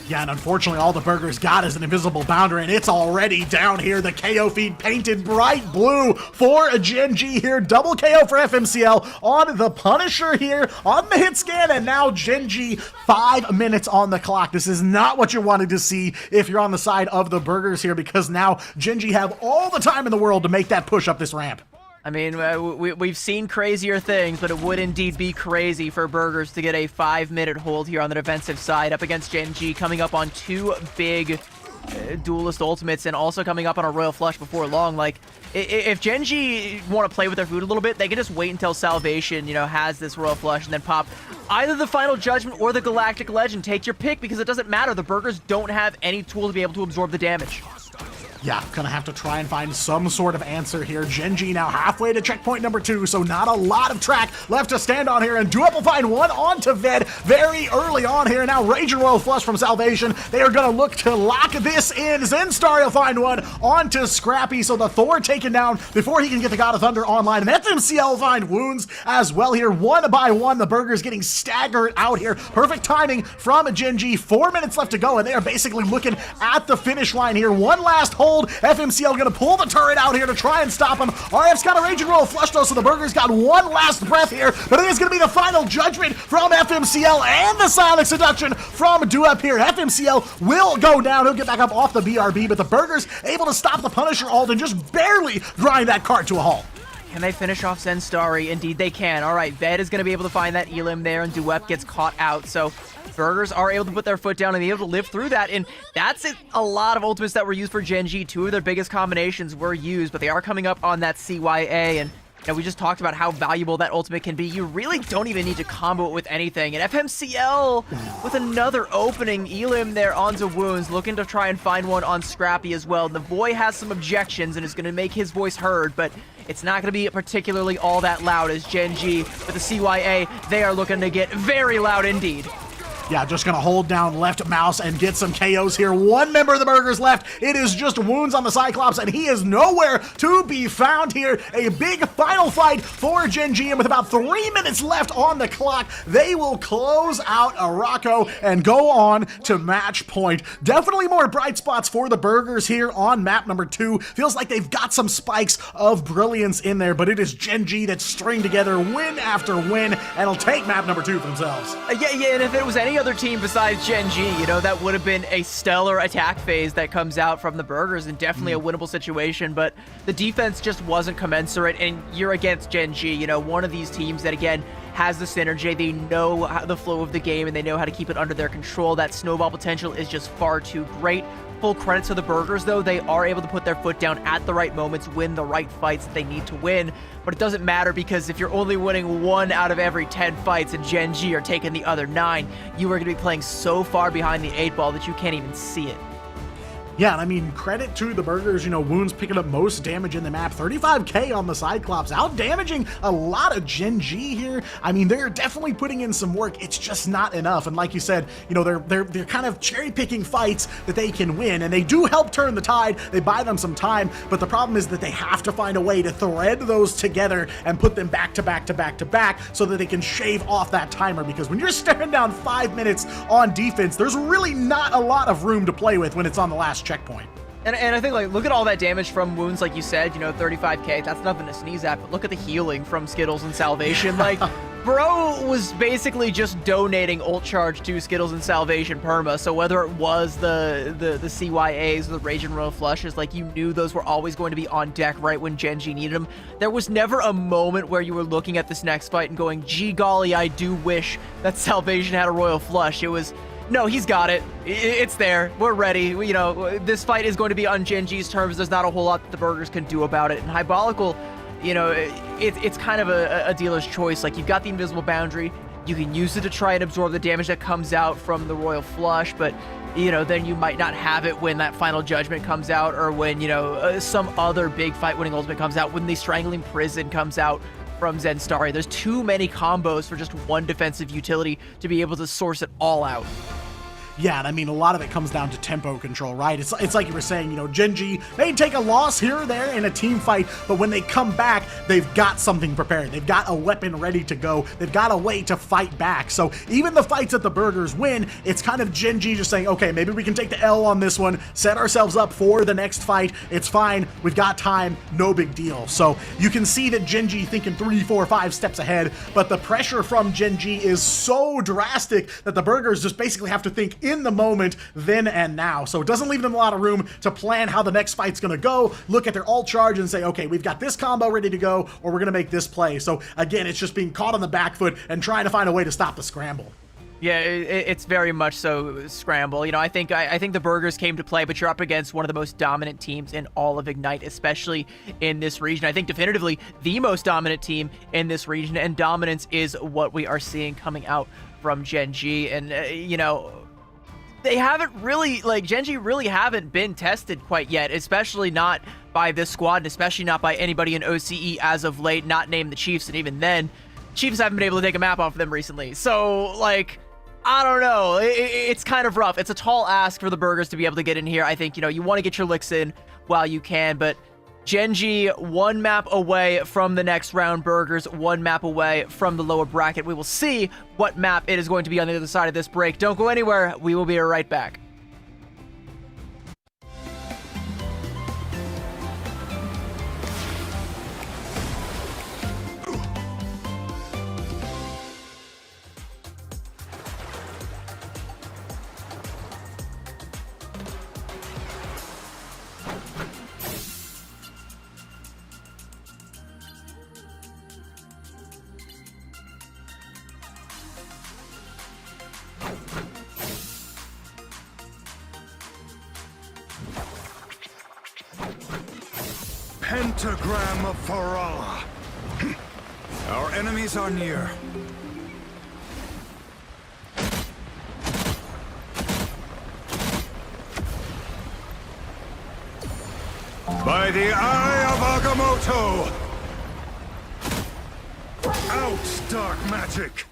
Yeah, and unfortunately, all the burgers got is an invisible boundary, and it's already down here. The KO feed painted bright blue for a Gen G here. Double KO for FMCL on the Punisher here on the hit scan, and now Gen G 5 minutes on the clock. This is not what you wanted to see if you're on the side of the burgers here, because now Gen G have all the time in the world to make that push up this ramp. I mean, we've seen crazier things, but it would indeed be crazy for Burgers to get a 5-minute hold here on the defensive side up against Gen G, coming up on 2 big duelist ultimates and also coming up on a Royal Flush before long. Like, if Gen G want to play with their food a little bit, they can just wait until Salvation, has this Royal Flush and then pop either the Final Judgment or the Galactic Legend. Take your pick, because it doesn't matter. The Burgers don't have any tool to be able to absorb the damage. Yeah, gonna have to try and find some sort of answer here. Gen G now halfway to checkpoint number 2, so not a lot of track left to stand on here, and Duep will find one onto Ved very early on here. Now Rage and Royal Flush from Salvation. They are gonna look to lock this in. Zenstar will find one onto Scrappy, so the Thor taken down before he can get the God of Thunder online, and FMCL will find wounds as well here. One by one, the Burgers getting staggered out here. Perfect timing from Gen G. 4 minutes left to go, and they are basically looking at the finish line here. One last hold. FMCL gonna pull the turret out here to try and stop him. RF's got a Rage and Roll Flush though, so the Burgers got one last breath here, but it is gonna be the Final Judgment from FMCL and the Sonic Seduction from Duep here. FMCL will go down. He'll get back up off the BRB, but the Burgers able to stop the Punisher ult and just barely grind that cart to a halt. Can they finish off Zenstar? Indeed they can. All right, Ved is going to be able to find that Elim there, and Duep gets caught out. So Burgers are able to put their foot down and be able to live through that. And that's it. A lot of ultimates that were used for Gen G. 2 of their biggest combinations were used, but they are coming up on that CYA. And we just talked about how valuable that ultimate can be. You really don't even need to combo it with anything. And FMCL with another opening. Elim there onto wounds, looking to try and find one on Scrappy as well. The boy has some objections and is going to make his voice heard, but it's not going to be particularly all that loud as Gen G with the CYA. They are looking to get very loud indeed. Yeah, just gonna hold down left mouse and get some KOs here. One member of the Burgers left. It is just wounds on the Cyclops, and he is nowhere to be found here. A big final fight for Gen G, and with about 3 minutes left on the clock, they will close out Araco and go on to match point. Definitely more bright spots for the Burgers here on map number 2. Feels like they've got some spikes of brilliance in there, but it is Gen G that's stringing together win after win, and will take map number 2 for themselves. Yeah, and if it was any other team besides Gen G, that would have been a stellar attack phase that comes out from the Burgers, and definitely a winnable situation, but the defense just wasn't commensurate, and you're against Gen G, one of these teams that, again, has the synergy. They know the flow of the game, and they know how to keep it under their control. That snowball potential is just far too great. Full credit to the Burgers, though. They are able to put their foot down at the right moments, win the right fights that they need to win. But it doesn't matter, because if you're only winning 1 out of every 10 fights and Gen G are taking the other 9, you are going to be playing so far behind the 8 ball that you can't even see it. Yeah, and I mean, credit to the Burgers, wounds picking up most damage in the map. 35k on the Cyclops, out damaging a lot of Gen G here. I mean, they're definitely putting in some work. It's just not enough. And like you said, they're kind of cherry picking fights that they can win, and they do help turn the tide. They buy them some time, but the problem is that they have to find a way to thread those together and put them back to back to back to back so that they can shave off that timer, because when you're staring down 5 minutes on defense, there's really not a lot of room to play with when it's on the last checkpoint. And I think, look at all that damage from wounds, like you said, 35k, that's nothing to sneeze at, but look at the healing from Skittles and Salvation. Bro was basically just donating ult charge to Skittles and Salvation perma, so whether it was the CYAs or the Rage and Royal Flushes, you knew those were always going to be on deck right when Gen G needed them. There was never a moment where you were looking at this next fight and going, gee golly, I do wish that Salvation had a Royal Flush. It was, no, he's got it. It's there. We're ready. This fight is going to be on Gen G's terms. There's not a whole lot that the Burgers can do about it. And Hypolical, it's kind of a dealer's choice. You've got the invisible boundary. You can use it to try and absorb the damage that comes out from the Royal Flush, but, then you might not have it when that Final Judgment comes out, or when, some other big fight-winning ultimate comes out, when the Strangling Prison comes out from Zenstar. There's too many combos for just one defensive utility to be able to source it all out. Yeah, and I mean, a lot of it comes down to tempo control, right? It's like you were saying, you know, Gen.G may take a loss here or there in a team fight, but when they come back, they've got something prepared. They've got a weapon ready to go. They've got a way to fight back. So even the fights that the Burgers win, it's kind of Gen.G just saying, okay, maybe we can take the L on this one, set ourselves up for the next fight. It's fine. We've got time. No big deal. So you can see that Gen.G thinking 3, 4, 5 steps ahead, but the pressure from Gen.G is so drastic that the Burgers just basically have to think in the moment, then and now. So it doesn't leave them a lot of room to plan how the next fight's gonna go, look at their ult charge and say, okay, we've got this combo ready to go, or we're gonna make this play. So again, it's just being caught on the back foot and trying to find a way to stop the scramble. Yeah, it's very much so scramble. You know, I think the Burgers came to play, but you're up against one of the most dominant teams in all of Ignite, especially in this region. I think definitively the most dominant team in this region, and dominance is what we are seeing coming out from Gen.G. And you know, they haven't really, like, Gen.G really haven't been tested quite yet, especially not by this squad, and especially not by anybody in OCE as of late, not named the Chiefs, and even then, Chiefs haven't been able to take a map off of them recently. So, like, I don't know. It's kind of rough. It's a tall ask for the Burgers to be able to get in here. I think, you know, you want to get your licks in while you can, but Gen.G one map away from the next round. Burgers one map away from the lower bracket. We will see what map it is going to be on the other side of this break. Don't go anywhere. We will be right back. Pentagram of Farah. Our enemies are near. By the eye of Agamotto! Out, dark magic!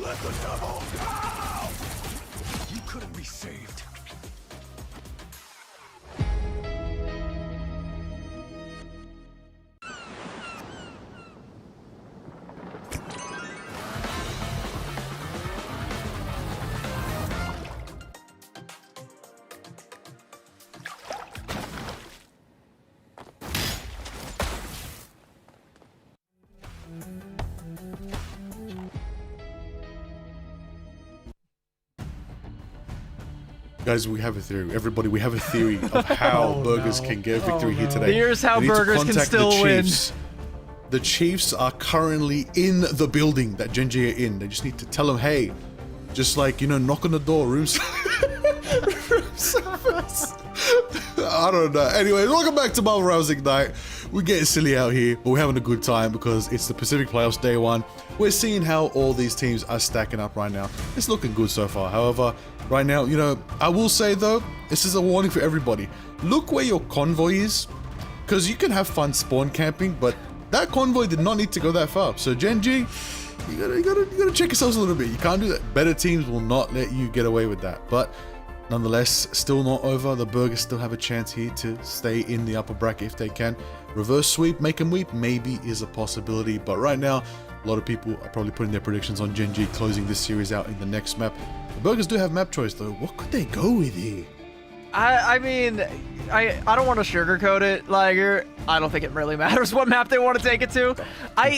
Let the devil go! You couldn't be saved. Guys, we have a theory. Everybody, we have a theory of how Oh, Burgers no. can get a victory here today. Here's how They need to Burgers can contact still the win. Chiefs. The Chiefs are currently in the building that Gen.G are in. They just need to tell them, hey, just like, you know, knock on the door, room service. I don't know. Anyway, welcome back to Marvel Rivals Ignite. We're getting silly out here, but we're having a good time because it's the Pacific Playoffs Day 1. We're seeing how all these teams are stacking up right now. It's looking good so far. However, right now, you know, I will say though, this is a warning for everybody. Look where your convoy is, because you can have fun spawn camping, but that convoy did not need to go that far. So Gen.G, you gotta check yourselves a little bit. You can't do that. Better teams will not let you get away with that. But nonetheless, still not over. The Burgers still have a chance here to stay in the upper bracket if they can. Reverse sweep, make them weep, maybe is a possibility. But right now, a lot of people are probably putting their predictions on Gen.G closing this series out in the next map. The Burgers do have map choice though. What could they go with here? I mean, I don't want to sugarcoat it, Liger. I don't think it really matters what map they want to take it to.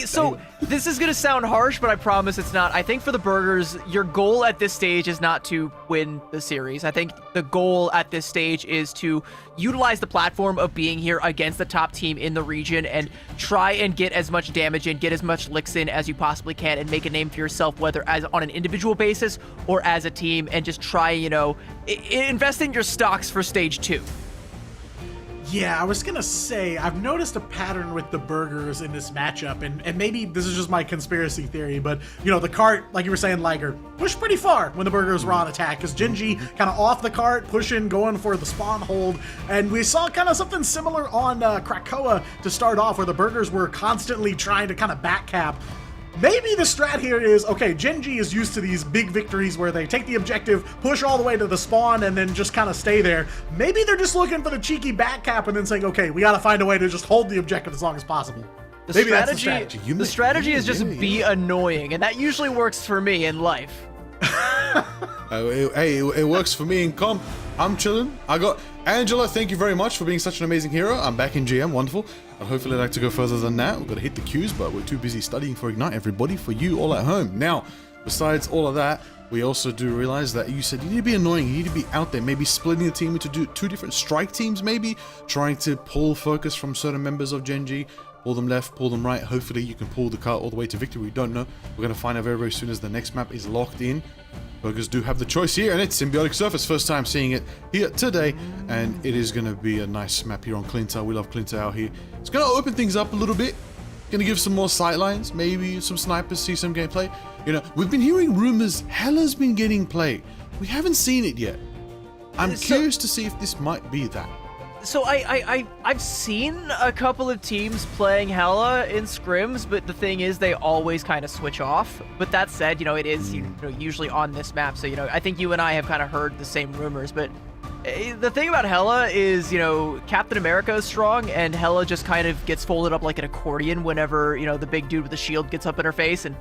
So this is gonna sound harsh, but I promise it's not. I think for the Burgers, your goal at this stage is not to win the series. I think the goal at this stage is to utilize the platform of being here against the top team in the region and try and get as much damage in, get as much licks in as you possibly can, and make a name for yourself, whether as on an individual basis or as a team, and just try, invest in your stocks for stage 2. Yeah, I was gonna say, I've noticed a pattern with the Burgers in this matchup, and maybe this is just my conspiracy theory, but, the cart, like you were saying, Liger, pushed pretty far when the Burgers were on attack, because Genji kind of off the cart, pushing, going for the spawn hold, and we saw kind of something similar on Krakoa to start off, where the Burgers were constantly trying to kind of backcap. Maybe the strat here is, okay, Genji is used to these big victories where they take the objective, push all the way to the spawn, and then just kind of stay there. Maybe they're just looking for the cheeky back cap and then saying, okay, we gotta find a way to just hold the objective as long as possible. Maybe that's the strategy. The strategy is just be annoying, and that usually works for me in life. It works for me in comp. I'm chilling. I got Angela. Thank you very much for being such an amazing hero. I'm back in GM. Wonderful. I'd hopefully like to go further than that. We've got to hit the queues, but we're too busy studying for Ignite, everybody, for you all at home. Now, besides all of that, we also do realize that you said you need to be annoying. You need to be out there, maybe splitting the team into two different strike teams, maybe trying to pull focus from certain members of Genji. Pull them left, pull them right. Hopefully you can pull the cart all the way to victory. We don't know. We're going to find out very, very soon as the next map is locked in. Burgers do have the choice here, and it's Symbiotic Surface. First time seeing it here today, and it is going to be a nice map here on Clinta. We love Clinta out here. It's going to open things up a little bit. Going to give some more sightlines, maybe some snipers, see some gameplay. We've been hearing rumors Hela's been getting play. We haven't seen it yet. I'm curious to see if this might be that. So I've seen a couple of teams playing Hela in scrims, but the thing is they always kind of switch off. But that said, it is usually on this map, so I think you and I have kind of heard the same rumors. But the thing about Hela is, Captain America is strong, and Hela just kind of gets folded up like an accordion whenever the big dude with the shield gets up in her face. And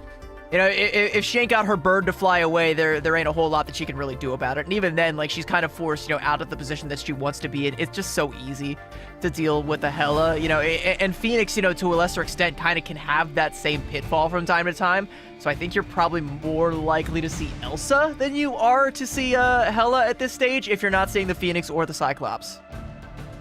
if she ain't got her bird to fly away, there ain't a whole lot that she can really do about it. And even then, like, she's kind of forced, out of the position that she wants to be in. It's just so easy to deal with the Hela, and Phoenix, to a lesser extent, kind of can have that same pitfall from time to time. So I think you're probably more likely to see Elsa than you are to see Hela at this stage, if you're not seeing the Phoenix or the Cyclops.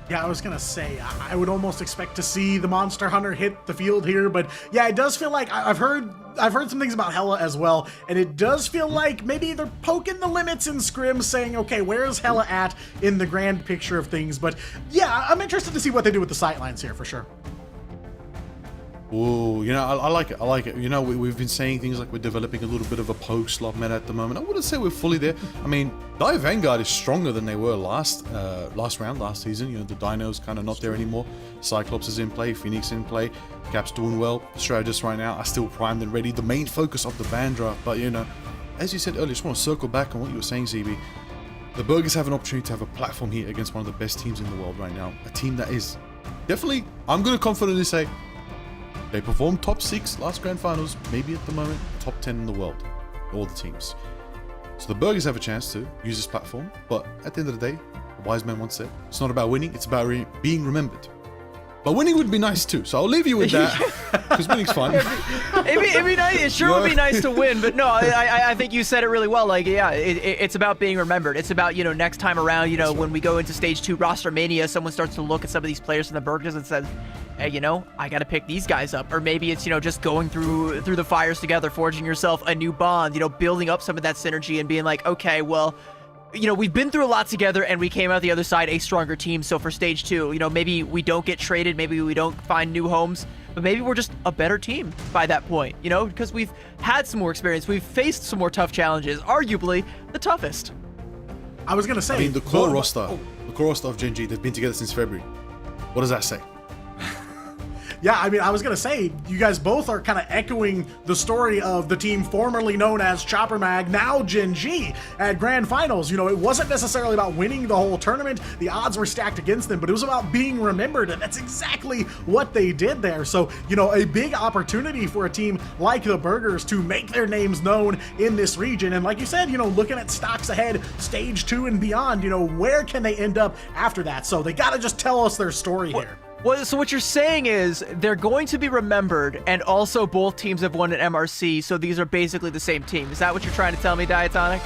Yeah, I was gonna say, I would almost expect to see the Monster Hunter hit the field here, but yeah, it does feel like I've heard some things about Hela as well, and it does feel like maybe they're poking the limits in scrims, saying, okay, where's Hela at in the grand picture of things? But yeah, I'm interested to see what they do with the sightlines here for sure. Ooh, I like it. I like it. We've been saying things like we're developing a little bit of a post-slot meta at the moment. I wouldn't say we're fully there. I mean, Dire Vanguard is stronger than they were last season. The Dino's kind of not there anymore. Cyclops is in play. Phoenix in play. Cap's doing well. Strategist right now are still primed and ready. The main focus of the ban draft. But, as you said earlier, I just want to circle back on what you were saying, ZB. The Burgers have an opportunity to have a platform here against one of the best teams in the world right now. A team that is definitely, I'm going to confidently say, they performed top 6 last grand finals, maybe at the moment, top 10 in the world, all the teams. So the Burgers have a chance to use this platform, but at the end of the day, a wise man once said, it's not about winning, it's about being remembered. But winning would be nice too, so I'll leave you with that, because winning's fun. It'd be nice. It sure would be nice to win, but no, I think you said it really well. Like, yeah, it's about being remembered. It's about, next time around, when we go into stage 2 roster mania, someone starts to look at some of these players from the Burgers and says, hey, I got to pick these guys up. Or maybe it's, just going through the fires together, forging yourself a new bond, building up some of that synergy and being like, okay, well, we've been through a lot together and we came out the other side a stronger team. So for stage 2, maybe we don't get traded, maybe we don't find new homes, but maybe we're just a better team by that point, because we've had some more experience. We've faced some more tough challenges, arguably the toughest. I was going to say, I mean, the core roster of Genji, they've been together since February. What does that say? Yeah, I mean, I was going to say, you guys both are kind of echoing the story of the team formerly known as Chopper Mag, now Gen G, at Grand Finals. You know, it wasn't necessarily about winning the whole tournament. The odds were stacked against them, but it was about being remembered, and that's exactly what they did there. So, you know, a big opportunity for a team like the Burgers to make their names known in this region. And like you said, you know, looking at stocks ahead, stage 2 and beyond, you know, where can they end up after that? So they got to just tell us their story here. Well, so what you're saying is they're going to be remembered, and also both teams have won an MRC, so these are basically the same team. Is that what you're trying to tell me, Diatonic?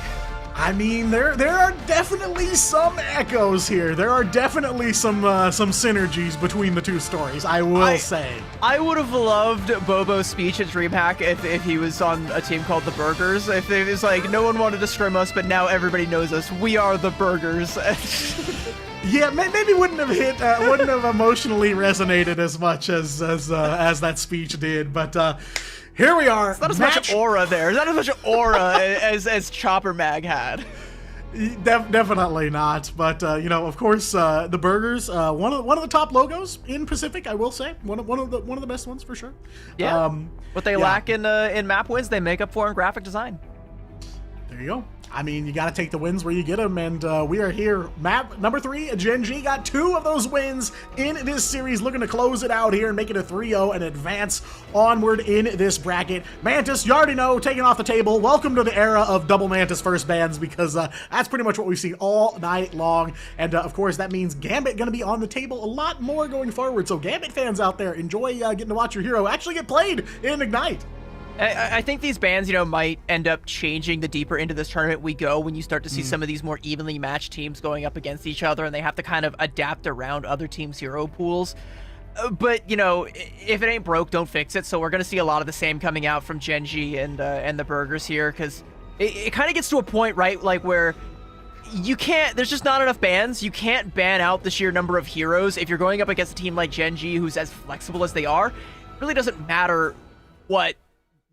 I mean, there are definitely some echoes here. There are definitely some synergies between the two stories, I will say. I would have loved Bobo's speech at DreamHack if he was on a team called the Burgers. If it was like, no one wanted to scrim us, but now everybody knows us. We are the Burgers. Yeah, maybe wouldn't have emotionally resonated as much as that speech did, but here we are. It's not as much aura there. It's not as much aura as Chopper Mag had. Definitely not, but you know, of course, the Burgers, one of the top logos in Pacific, I will say, one of the best ones for sure. Yeah. What they lack in map wins, they make up for in graphic design. There you go. I mean, you got to take the wins where you get them, and we are here. Map number 3, Gen G got 2 of those wins in this series, looking to close it out here and make it a 3-0 and advance onward in this bracket. Mantis, you already know, taken off the table. Welcome to the era of double Mantis first bans, because that's pretty much what we've seen all night long, and of course, that means Gambit going to be on the table a lot more going forward, so Gambit fans out there, enjoy getting to watch your hero actually get played in Ignite. I think these bans, you know, might end up changing the deeper into this tournament we go when you start to see some of these more evenly matched teams going up against each other, and they have to kind of adapt around other teams' hero pools. But, you know, if it ain't broke, don't fix it. So we're going to see a lot of the same coming out from Gen G and the Burgers here, because it kind of gets to a point, right, like where you can't, there's just not enough bans. You can't ban out the sheer number of heroes. If you're going up against a team like Gen G, who's as flexible as they are, it really doesn't matter what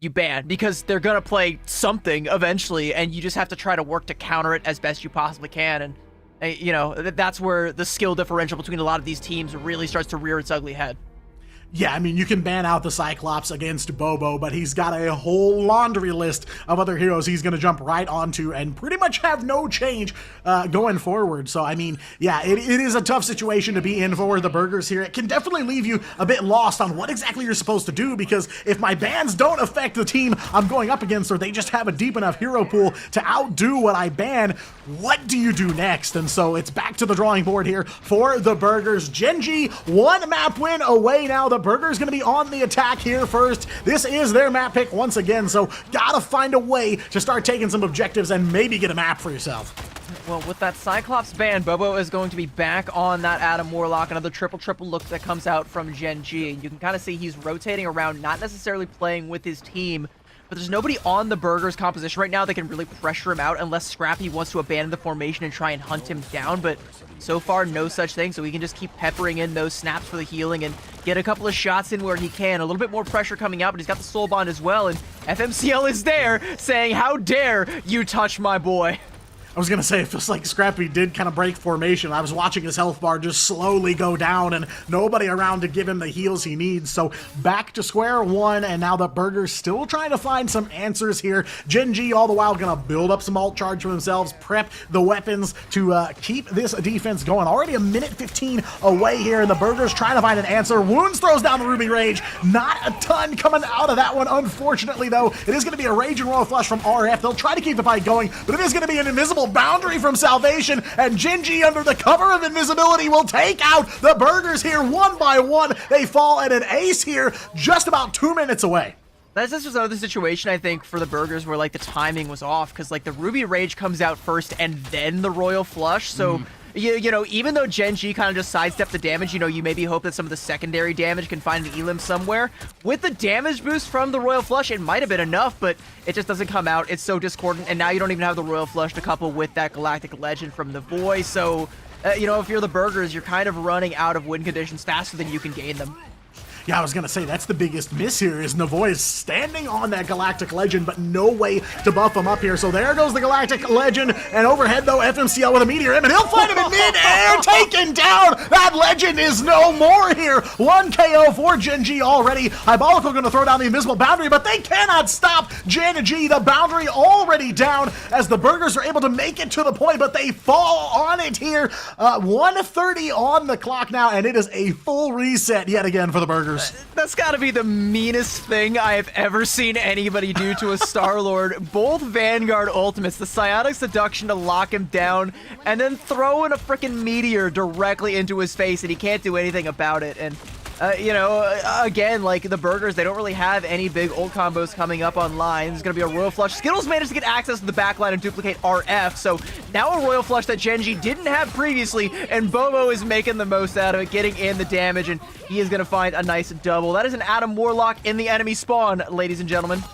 you ban, because they're gonna play something eventually, and you just have to try to work to counter it as best you possibly can. And you know, that's where the skill differential between a lot of these teams really starts to rear its ugly head. Yeah, I mean, you can ban out the Cyclops against Bobo, but he's got a whole laundry list of other heroes he's going to jump right onto and pretty much have no change going forward. So, I mean, yeah, it is a tough situation to be in for the Burgers here. It can definitely leave you a bit lost on what exactly you're supposed to do, because if my bans don't affect the team I'm going up against, or they just have a deep enough hero pool to outdo what I ban, what do you do next? And so it's back to the drawing board here for the Burgers. Gen G, 1 map win away now. The Burgers going to be on the attack here first. This is their map pick once again, so gotta find a way to start taking some objectives and maybe get a map for yourself. Well, with that Cyclops ban, Bobo is going to be back on that Adam Warlock, another triple look that comes out from Gen G. You can kind of see he's rotating around, not necessarily playing with his team, but there's nobody on the Burgers composition right now that can really pressure him out unless Scrappy wants to abandon the formation and try and hunt him down, but so far, no such thing, so he can just keep peppering in those snaps for the healing and get a couple of shots in where he can. A little bit more pressure coming out, but he's got the Soul Bond as well, and FMCL is there saying, how dare you touch my boy. I was gonna say, it feels like Scrappy did kind of break formation. I was watching his health bar just slowly go down and nobody around to give him the heals he needs. So back to square one, and now the Burgers still trying to find some answers here. Gen G all the while gonna build up some ult charge for themselves, prep the weapons to keep this defense going. Already a minute 15 away here, and the Burgers trying to find an answer. Wounds throws down the Ruby Rage. Not a ton coming out of that one, unfortunately, though. It is gonna be a Rage and Royal Flush from RF. They'll try to keep the fight going, but it is gonna be an invisible boundary from Salvation, and Gen G under the cover of invisibility will take out the Burgers here one by one. They fall at an ace here, just about 2 minutes away. This was another situation, I think, for the Burgers where, like, the timing was off, because, like, the Ruby Rage comes out first and then the Royal Flush, so... You know, even though Gen G kind of just sidestepped the damage, you know, you maybe hope that some of the secondary damage can find an elim somewhere. With the damage boost from the Royal Flush, it might have been enough, but it just doesn't come out. It's so discordant, and now you don't even have the Royal Flush to couple with that Galactic Legend from the Void, so, you know, if you're the Burgers, you're kind of running out of win conditions faster than you can gain them. Yeah, I was gonna say, that's the biggest miss here, is Navoy is standing on that Galactic Legend, but no way to buff him up here. So there goes the Galactic Legend, and overhead though, FMCL with a Meteor M, and he'll find him in mid-air, taken down! That Legend is no more here! 1 KO for Gen G already. Hybolical gonna throw down the invisible boundary, but they cannot stop Gen G. The boundary already down, as the Burgers are able to make it to the point, but they fall on it here. 1:30 on the clock now, and it is a full reset yet again for the Burgers. That's got to be the meanest thing I have ever seen anybody do to a Star-Lord. Both Vanguard ultimates, the Psionic Seduction to lock him down, and then throwing a freaking meteor directly into his face, and he can't do anything about it. And you know, again, like the Burgers, they don't really have any big ult combos coming up online. There's going to be a Royal Flush. Skittles managed to get access to the backline and duplicate RF, so now a Royal Flush that Gen G didn't have previously, and Bobo is making the most out of it, getting in the damage, and he is going to find a nice double. That is an Adam Warlock in the enemy spawn, ladies and gentlemen.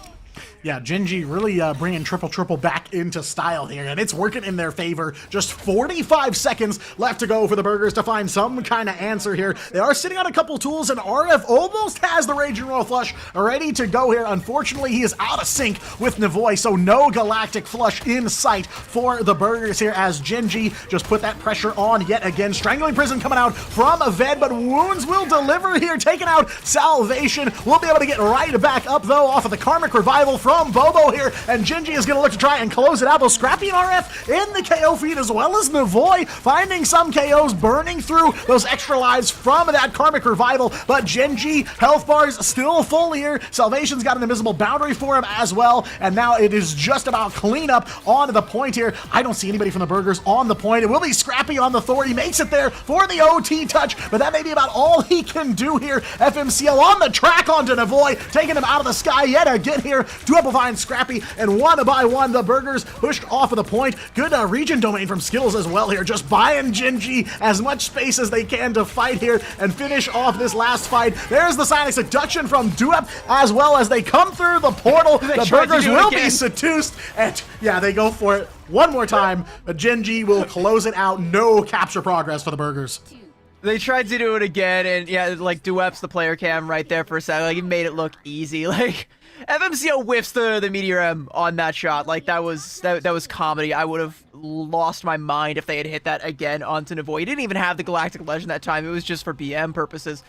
Yeah, Gen G really bringing triple back into style here, and it's working in their favor. Just 45 seconds left to go for the Burgers to find some kind of answer here. They are sitting on a couple tools, and RF almost has the Raging Royal Flush ready to go here. Unfortunately, he is out of sync with Navoy, so no Galactic Flush in sight for the Burgers here, as Gen G just put that pressure on yet again. Strangling Prison coming out from Ved, but Wounds will deliver here, taking out Salvation. We'll be able to get right back up, though, off of the Karmic Revival from Bobo here, and Gen G is going to look to try and close it out. Though Scrappy and RF in the KO feed, as well as Navoy finding some KOs, burning through those extra lives from that Karmic Revival, but Gen G health bars still full here. Salvation's got an invisible boundary for him as well, and now it is just about cleanup on the point here. I don't see anybody from the Burgers on the point. It will be Scrappy on the Thor. He makes it there for the OT touch, but that may be about all he can do here. FMCL on the track onto Navoy, taking him out of the sky yet again here. Double find Scrappy, and one by one the Burgers pushed off of the point. Good region domain from Skittles as well here, just buying Gen G as much space as they can to fight here and finish off this last fight. There's the Psionic Seduction from Duep, as well as they come through the portal. The Burgers will be seduced, and yeah, they go for it one more time, but Gen G will close it out. No capture progress for the Burgers. They tried to do it again, and yeah, like Duep's the player cam right there for a second. Like, it made it look easy. Like, FMCO whiffs the Meteor M on that shot. Like, that was comedy. I would have lost my mind if they had hit that again onto Navoy. He didn't even have the Galactic Legend that time. It was just for BM purposes.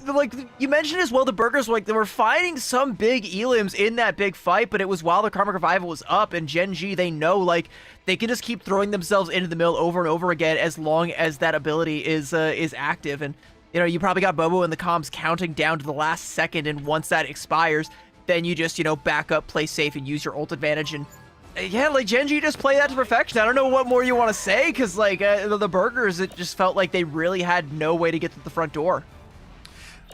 Like, you mentioned as well, the Burgers, like, they were finding some big elims in that big fight, but it was while the Karmic Revival was up, and Gen G, they know, like, they can just keep throwing themselves into the mill over and over again as long as that ability is active. And, you know, you probably got Bobo in the comms counting down to the last second, and once that expires, then you just, you know, back up, play safe, and use your ult advantage. And yeah, like, Gen G just play that to perfection. I don't know what more you want to say, because, like, the Burgers, it just felt like they really had no way to get to the front door.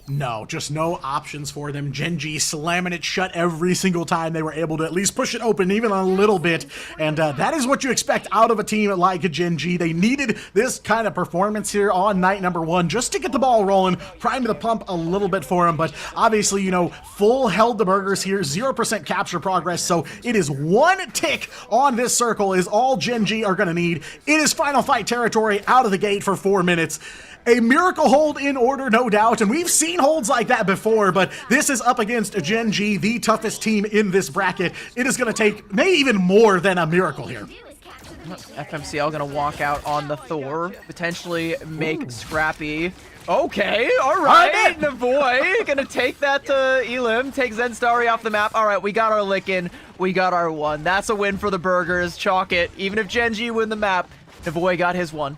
No, just no options for them. Gen G slamming it shut every single time they were able to at least push it open even a little bit. And that is what you expect out of a team like Gen G. They needed this kind of performance here on night number 1 just to get the ball rolling, prime the pump a little bit for them. But obviously, you know, full held the Burgers here, 0% capture progress. So it is 1 tick on this circle is all Gen G are going to need. It is final fight territory out of the gate for 4 minutes. A miracle hold in order, no doubt, and we've seen holds like that before, but this is up against Gen G, the toughest team in this bracket. It is going to take maybe even more than a miracle here. FMCL going to walk out on the Thor, potentially make Scrappy. Okay, all right, Navoy going to take that Elim, take Zenstari off the map. All right, we got our lick in, we got our one. That's a win for the Burgers, chalk it. Even if Gen G win the map, Navoy got his one.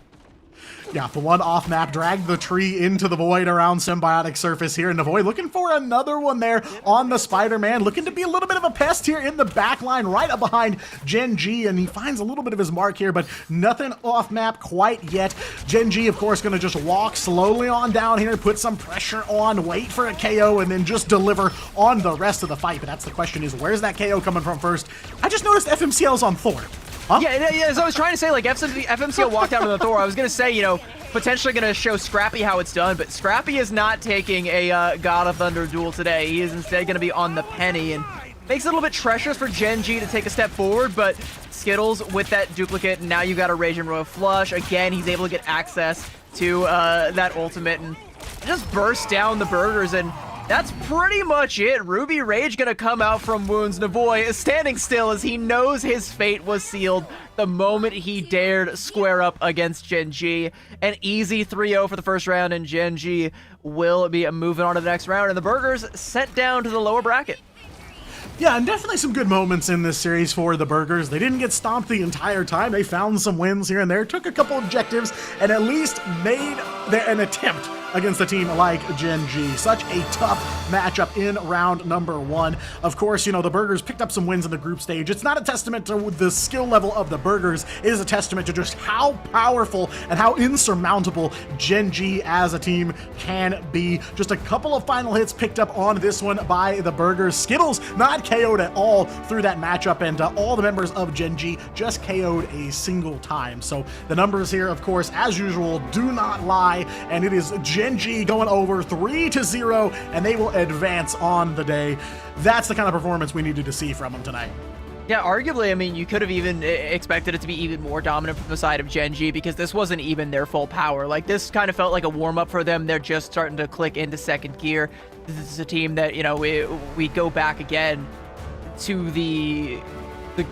Yeah, the one off map dragged the tree into the void around Symbiotic Surface here, and Navoy looking for another one there on the Spider-Man, looking to be a little bit of a pest here in the back line right up behind Gen G, and he finds a little bit of his mark here, but nothing off map quite yet. Gen G, of course, going to just walk slowly on down here, put some pressure on, wait for a KO, and then just deliver on the rest of the fight. But that's the question, is where's that KO coming from first? I just noticed FMCL's on Thor. Huh? Yeah, as I was trying to say, like, FMCL walked out of the Thor. I was going to say, you know, potentially going to show Scrappy how it's done, but Scrappy is not taking a God of Thunder duel today. He is instead going to be on the Penny, and makes it a little bit treacherous for Gen G to take a step forward, but Skittles with that duplicate, and now you got a Raging Royal Flush. Again, he's able to get access to that ultimate and just burst down the Burgers, and That's pretty much it. Ruby Rage gonna come out from wounds. Navoy is standing still as he knows his fate was sealed the moment he dared square up against Gen G. An easy 3-0 for the first round, and Gen G will be moving on to the next round, and the Burgers sent down to the lower bracket. Yeah, and definitely some good moments in this series for the Burgers. They didn't get stomped the entire time. They found some wins here and there, took a couple objectives, and at least made an attempt against a team like Gen G. Such a tough matchup in round number 1. Of course, you know, the Burgers picked up some wins in the group stage. It's not a testament to the skill level of the Burgers. It is a testament to just how powerful and how insurmountable Gen G as a team can be. Just a couple of final hits picked up on this one by the Burgers. Skittles not KO'd at all through that matchup, and all the members of Gen G just KO'd a single time. So the numbers here, of course, as usual, do not lie, and it is Gen G going over 3-0, and they will advance on the day. That's the kind of performance we needed to see from them tonight. Yeah, arguably, I mean, you could have even expected it to be even more dominant from the side of Gen G, because this wasn't even their full power. Like, this kind of felt like a warm-up for them. They're just starting to click into second gear. This is a team that, you know, we go back again to the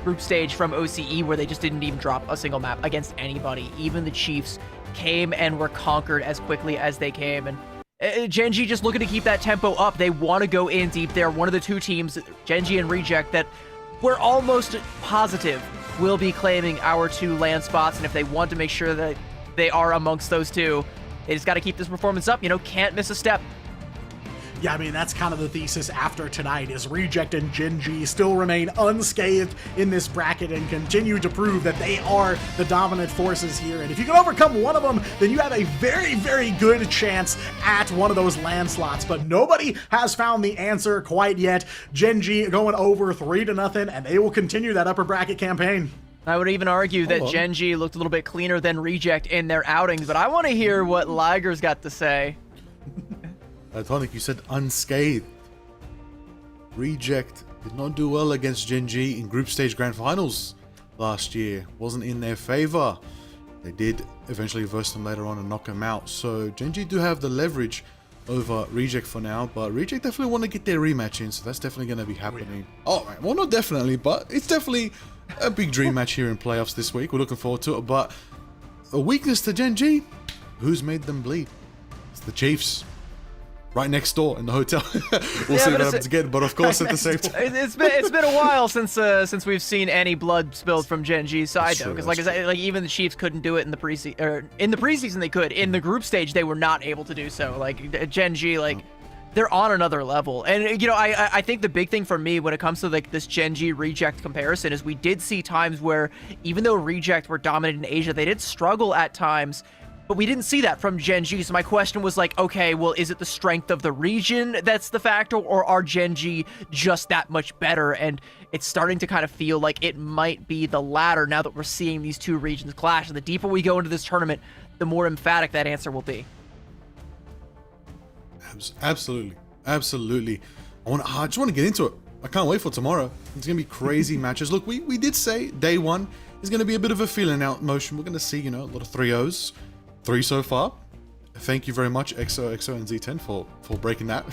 group stage from OCE, where they just didn't even drop a single map against anybody. Even the Chiefs came and were conquered as quickly as they came, and Gen G just looking to keep that tempo up. They want to go in deep. They're one of the two teams, Gen G and Reject, that we're almost positive will be claiming our 2 land spots, and if they want to make sure that they are amongst those 2, they just got to keep this performance up. You know, can't miss a step. Yeah, I mean, that's kind of the thesis after tonight, is Reject and Gen G still remain unscathed in this bracket and continue to prove that they are the dominant forces here. And if you can overcome one of them, then you have a very, very good chance at one of those land slots. But nobody has found the answer quite yet. Gen G going over 3-0, and they will continue that upper bracket campaign. I would even argue that Gen G looked a little bit cleaner than Reject in their outings, but I want to hear what Liger's got to say. Tonic, you said unscathed. Reject did not do well against Gen G in group stage grand finals last year. Wasn't in their favor. They did eventually verse them later on and knock them out. So Gen G do have the leverage over Reject for now, but Reject definitely want to get their rematch in, so that's definitely going to be happening. Oh, right. Well, not definitely, but it's definitely a big dream match here in playoffs this week. We're looking forward to it, but a weakness to Gen G, who's made them bleed? It's the Chiefs. Right next door in the hotel. We'll see what happens again, but of course at the same time. It's been a while since we've seen any blood spilled from Gen G's side, though, because like I said, like even the Chiefs couldn't do it in the preseason. Or in the preseason they could. In the group stage they were not able to do so. Like Gen G, like they're on another level. And you know, I think the big thing for me when it comes to like this Gen G Reject comparison is we did see times where even though Reject were dominant in Asia, they did struggle at times. But we didn't see that from Gen G, so my question was like, okay, well, is it the strength of the region that's the factor, or are Gen G just that much better? And it's starting to kind of feel like it might be the latter now that we're seeing these 2 regions clash. And the deeper we go into this tournament, the more emphatic that answer will be. Absolutely. Absolutely. I just want to get into it. I can't wait for tomorrow. It's going to be crazy matches. Look, we did say day 1 is going to be a bit of a feeling out motion. We're going to see, you know, a lot of 3-0s. 3 so far. Thank you very much, XO, and Z10 for breaking that.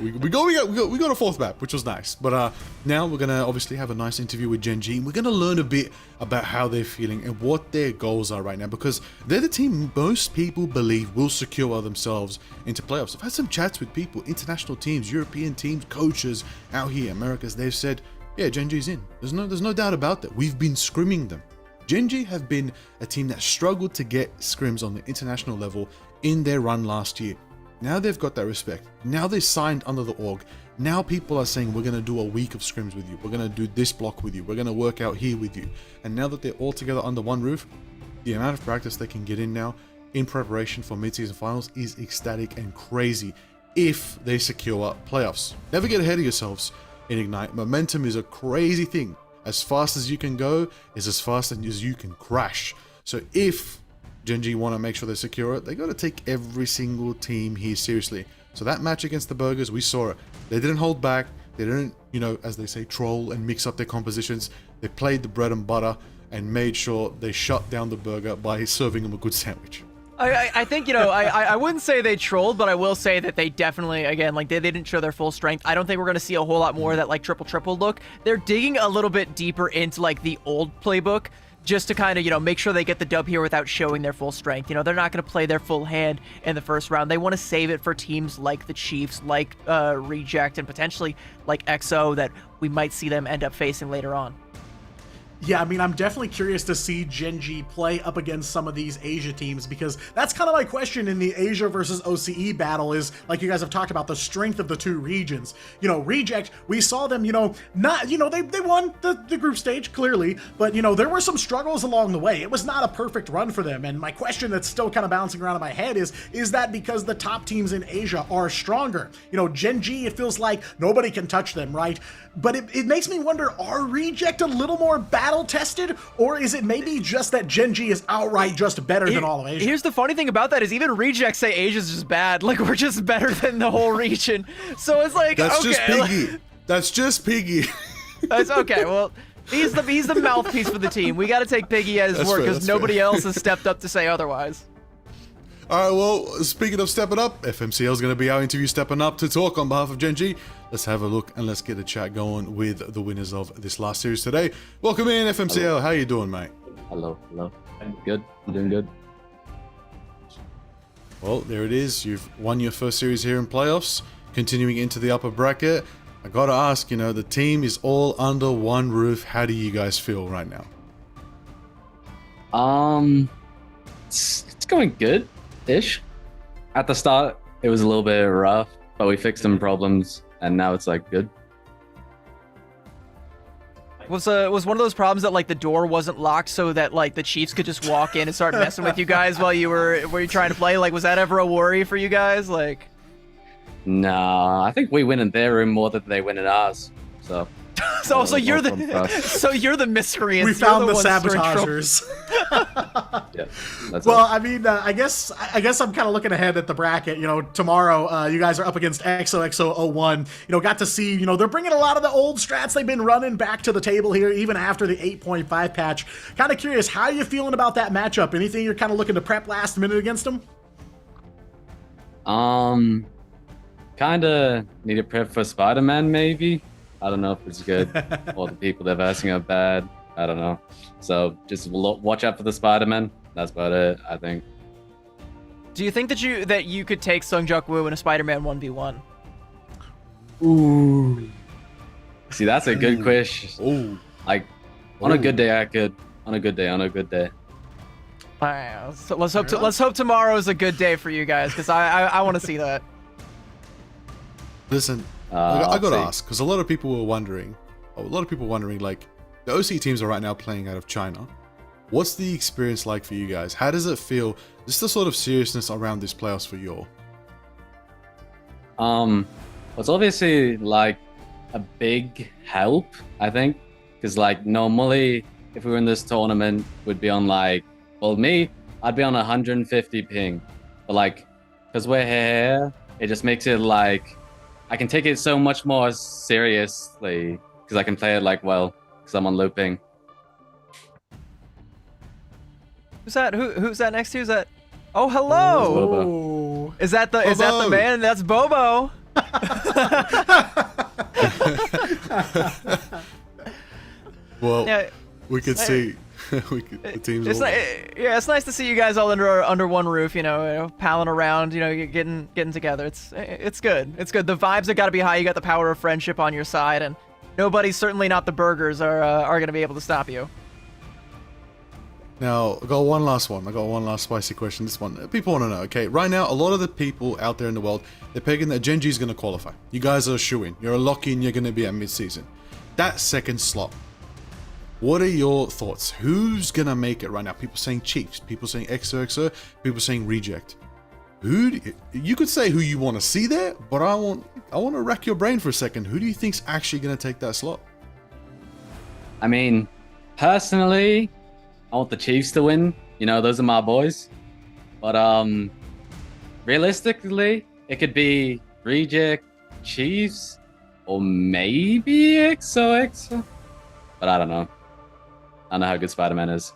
we got a 4th map, which was nice. But now we're gonna obviously have a nice interview with Gen G, and we're gonna learn a bit about how they're feeling and what their goals are right now, because they're the team most people believe will secure themselves into playoffs. I've had some chats with people, international teams, European teams, coaches out here, Americas. They've said, yeah, Gen G's in. There's no doubt about that. We've been scrimming them. Gen G have been a team that struggled to get scrims on the international level in their run last year. Now they've got that respect. Now they signed under the org. Now people are saying, we're going to do a week of scrims with you. We're going to do this block with you. We're going to work out here with you. And now that they're all together under one roof, the amount of practice they can get in now in preparation for mid-season finals is ecstatic and crazy if they secure playoffs. Never get ahead of yourselves in Ignite. Momentum is a crazy thing. As fast as you can go is as fast as you can crash. So if Gen G want to make sure they secure it, they got to take every single team here seriously. So that match against the Burgers, we saw it. They didn't hold back. They didn't, you know, as they say, troll and mix up their compositions. They played the bread and butter and made sure they shut down the Burger by serving them a good sandwich. I think, you know, I wouldn't say they trolled, but I will say that they definitely, again, like, they didn't show their full strength. I don't think we're going to see a whole lot more of that, like, triple look. They're digging a little bit deeper into, like, the old playbook just to kind of, you know, make sure they get the dub here without showing their full strength. You know, they're not going to play their full hand in the first round. They want to save it for teams like the Chiefs, like Reject, and potentially like EXO that we might see them end up facing later on. Yeah, I mean, I'm definitely curious to see Gen.G play up against some of these Asia teams, because that's kind of my question in the Asia versus OCE battle is, like you guys have talked about, the strength of the two regions. You know, Reject, we saw them, you know, not, you know, they won the group stage, clearly, but, you know, there were some struggles along the way. It was not a perfect run for them, and my question that's still kind of bouncing around in my head is that because the top teams in Asia are stronger? You know, Gen.G, it feels like nobody can touch them, right? But it makes me wonder, are Reject a little more battle tested, or is it maybe just that Gen.G is outright just better than all of Asia? Here's the funny thing about that is even Reject say Asia's just bad. Like, we're just better than the whole region. So it's like, That's okay. just Piggy. That's just Piggy. That's okay. Well, he's the mouthpiece for the team. We got to take Piggy at his word because nobody else has stepped up to say otherwise. All right, well, speaking of stepping up, FMCL is going to be our interview stepping up to talk on behalf of Gen.G. Let's have a look and let's get the chat going with the winners of this last series today. Welcome in, FMCL. Hello. How you doing, mate? Hello. I'm good. I'm doing good. Well, there it is. You've won your first series here in playoffs, continuing into the upper bracket. I got to ask, you know, the team is all under one roof. How do you guys feel right now? It's going good-ish. At the start, it was a little bit rough, but we fixed some problems, and now it's like good. Was one of those problems that like the door wasn't locked so that like the Chiefs could just walk in and start messing with you guys while you were trying to play? Like, was that ever a worry for you guys? Like, No, I think we win in their room more than they win in ours. So so you're the miscreants. We You're found the ones that are in trouble. sabotagers. yeah, that's Well, us. I mean, I guess I'm kind of looking ahead at the bracket. You know, tomorrow you guys are up against XOXO01. You know, got to see, you know, they're bringing a lot of the old strats they've been running back to the table here, even after the 8.5 patch. Kind of curious, how are you feeling about that matchup? Anything you're kind of looking to prep last minute against them? Kind of need to prep for Spider-Man, maybe. I don't know if it's good, or the people they're versing are bad. I don't know. So just watch out for the Spider-Man. That's about it, I think. Do you think that you could take Sungjuk Woo in a Spider-Man 1v1? Ooh. See, that's a good question. Oh, Like, on a good day, I could. On a good day. Alright, so let's hope tomorrow's a good day for you guys, because I want to see that. listen, I got to see. ask, because a lot of people were wondering, like, the OC teams are right now playing out of China. What's the experience like for you guys? How does it feel? Just the sort of seriousness around this playoffs for you all. It's obviously like a big help, I think, because like normally if we were in this tournament, we'd be on like, well, me, I'd be on 150 ping, but like, because we're here, it just makes it like I can take it so much more seriously because I can play it like well because I'm on looping. Who's that? Who's that next to? Is that? Oh, hello. Oh. Is that the Bobo. man? That's Bobo. Well, Yeah, we could see the teams it's all... it's nice to see you guys all under one roof. You know, palling around. You know, you're getting together. It's good. It's good. The vibes have got to be high. You got the power of friendship on your side, and nobody, certainly not the burgers, are going to be able to stop you. Now, I got one last one. I got one last spicy question. This one, people want to know, okay? Right now, a lot of the people out there in the world, they're pegging that Gen.G is going to qualify. You guys are a shoo-in. You're a lock-in. You're going to be at mid-season. That second slot, what are your thoughts? Who's going to make it right now? People saying Chiefs. People saying XOXO. People saying Reject. You could say who you want to see there, but I want to rack your brain for a second. Who do you think's actually going to take that slot? I mean, personally, I want the Chiefs to win. You know, those are my boys. But realistically, it could be Reject, Chiefs, or maybe XOXO. But I don't know. I don't know how good Spider-Man is.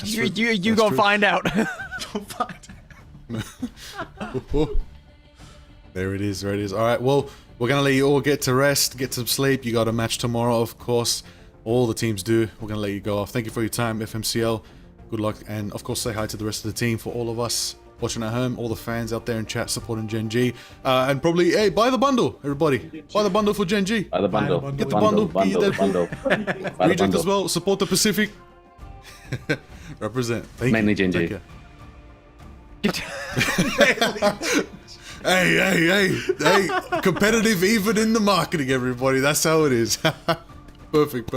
You gonna find out. Don't find. There it is. There it is. All right. Well, we're gonna let you all get to rest, get some sleep. You got a match tomorrow, of course. All the teams do. We're gonna let you go off. Thank you for your time, FMCL. Good luck, and of course, say hi to the rest of the team for all of us watching at home, all the fans out there in chat supporting Gen G, and probably, hey, buy the bundle, everybody. Buy the bundle for Gen G. Buy the bundle. Get the bundle. Get your Bundle. Deadpool. Buy the Reject bundle. as well. Support the Pacific. Represent. Thank Mainly you. Gen G. Take care. Hey, competitive even in the marketing, everybody. That's how it is. Perfect.